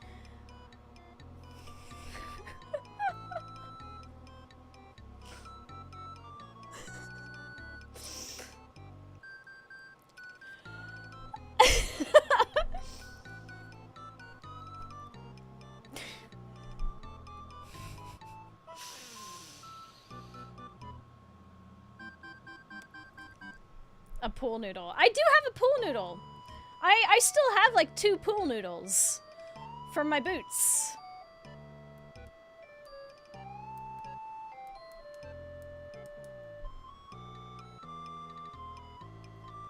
A pool noodle. I do have a pool noodle. I still have like 2 pool noodles from my boots.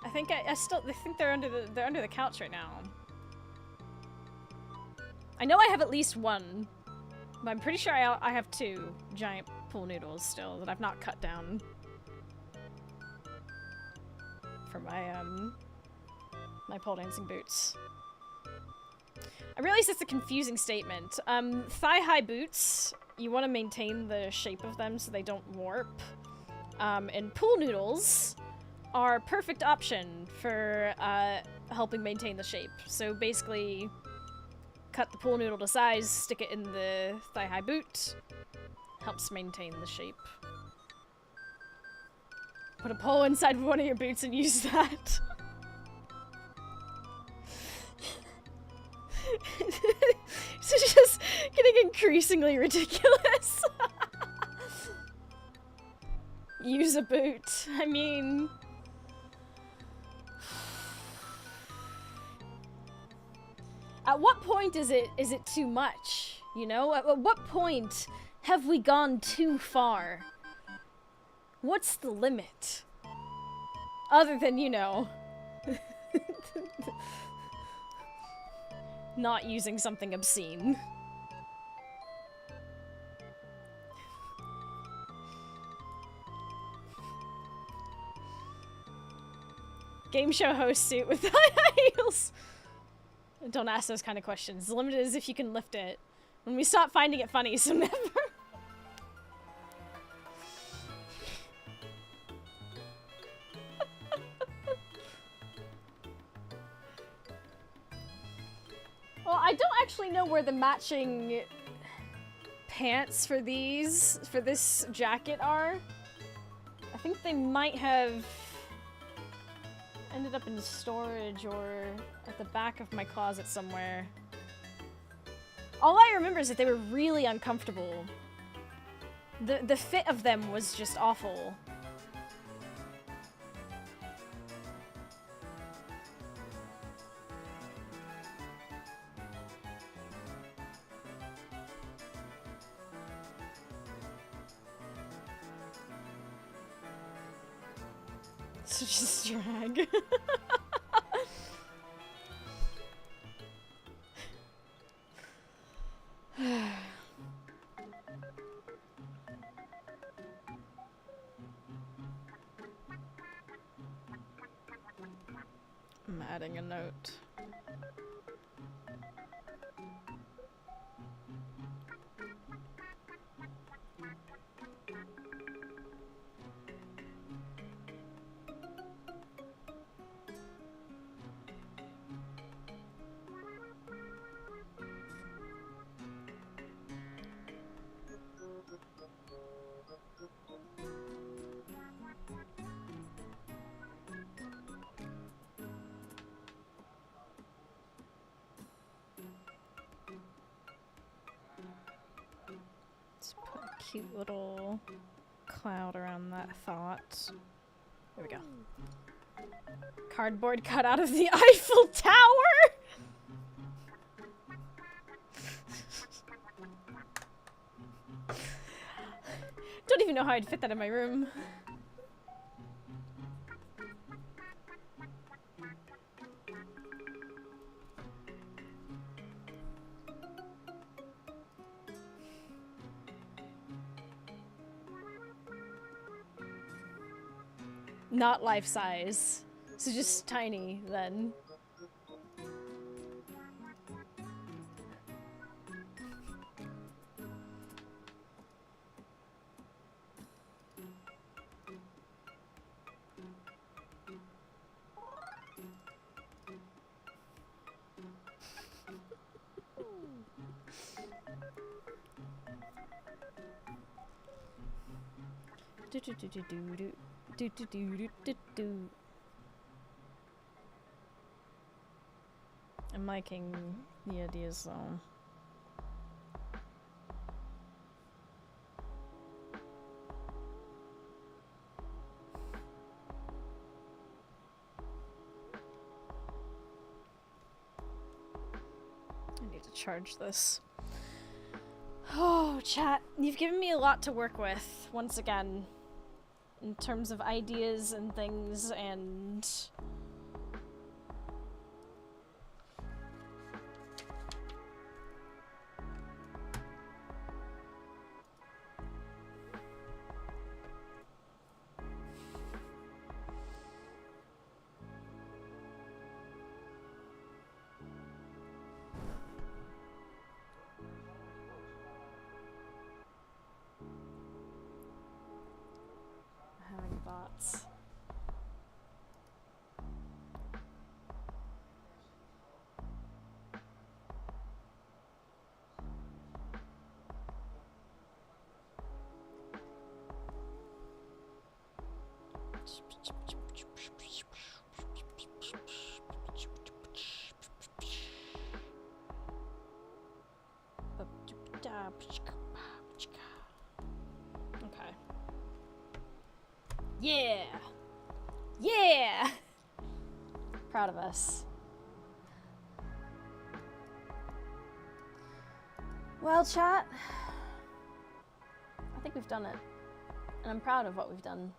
I think I think they're under the couch right now. I know I have at least 1, but I'm pretty sure I have 2 giant pool noodles still that I've not cut down. For my pole dancing boots. I realize it's a confusing statement. Thigh-high boots, you want to maintain the shape of them so they don't warp. And pool noodles are a perfect option for helping maintain the shape. So basically, cut the pool noodle to size, stick it in the thigh-high boot, helps maintain the shape. Put a pole inside of one of your boots and use that. It's just getting increasingly ridiculous. Use a boot. I mean... At what point is it too much? You know? At what point have we gone too far? What's the limit? Other than, you know, not using something obscene. Game show host suit with high heels. Don't ask those kind of questions. The limit is if you can lift it. When we stop finding it funny, so never. Well, I don't actually know where the matching pants for this jacket are. I think they might have ended up in storage or at the back of my closet somewhere. All I remember is that they were really uncomfortable. The fit of them was just awful. Such a drag. I'm adding a note. Let's put a cute little cloud around that thought. There we go. Cardboard cut out of the Eiffel Tower! Don't even know how I'd fit that in my room. Not life size. So just tiny, then. Do do do do do do. Do do do do do do. I'm liking the ideas though. I need to charge this. Oh, chat, you've given me a lot to work with once again. In terms of ideas and things, and having thoughts. Okay. Yeah! Yeah! Proud of us. Well, chat, I think we've done it. And I'm proud of what we've done.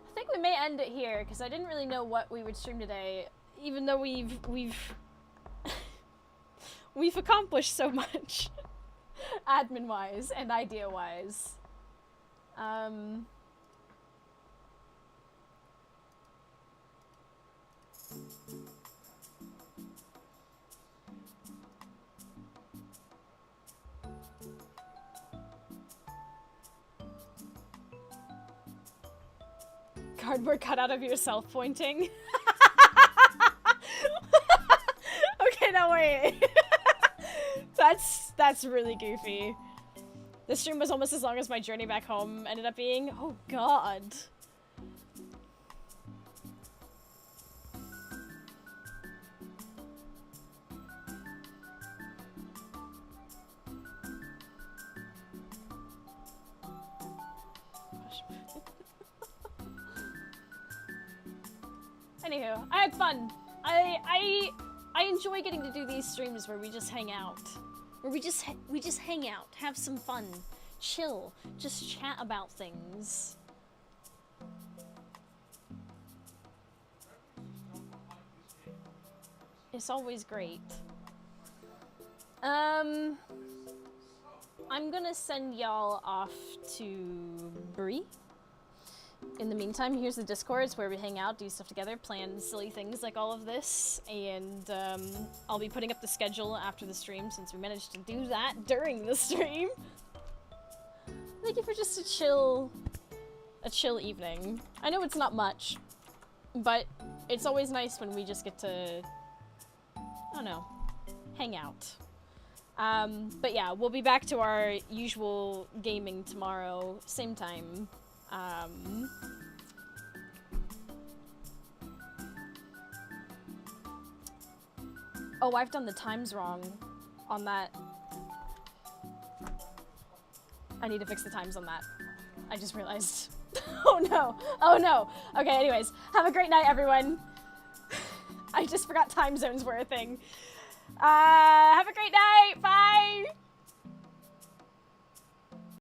I think we may end it here because I didn't really know what we would stream today, even though we've We've accomplished so much. Admin-wise and idea-wise. Cardboard cutout of yourself pointing. Okay, no, wait. That's really goofy. This stream was almost as long as my journey back home ended up being. Oh, God. Anywho, I had fun. I enjoy getting to do these streams where we just hang out. Where we just hang out, have some fun, chill, just chat about things. It's always great. I'm gonna send y'all off to Bree. In the meantime, here's the Discords where we hang out, do stuff together, plan silly things like all of this, and I'll be putting up the schedule after the stream since we managed to do that during the stream. Thank you for just a chill evening. I know it's not much, but it's always nice when we just get to, I don't know, hang out. But yeah, we'll be back to our usual gaming tomorrow, same time. Oh, I've done the times wrong on that. I need to fix the times on that. I just realized. Oh no, oh no. Okay, anyways, have a great night, everyone. I just forgot time zones were a thing. Have a great night, bye!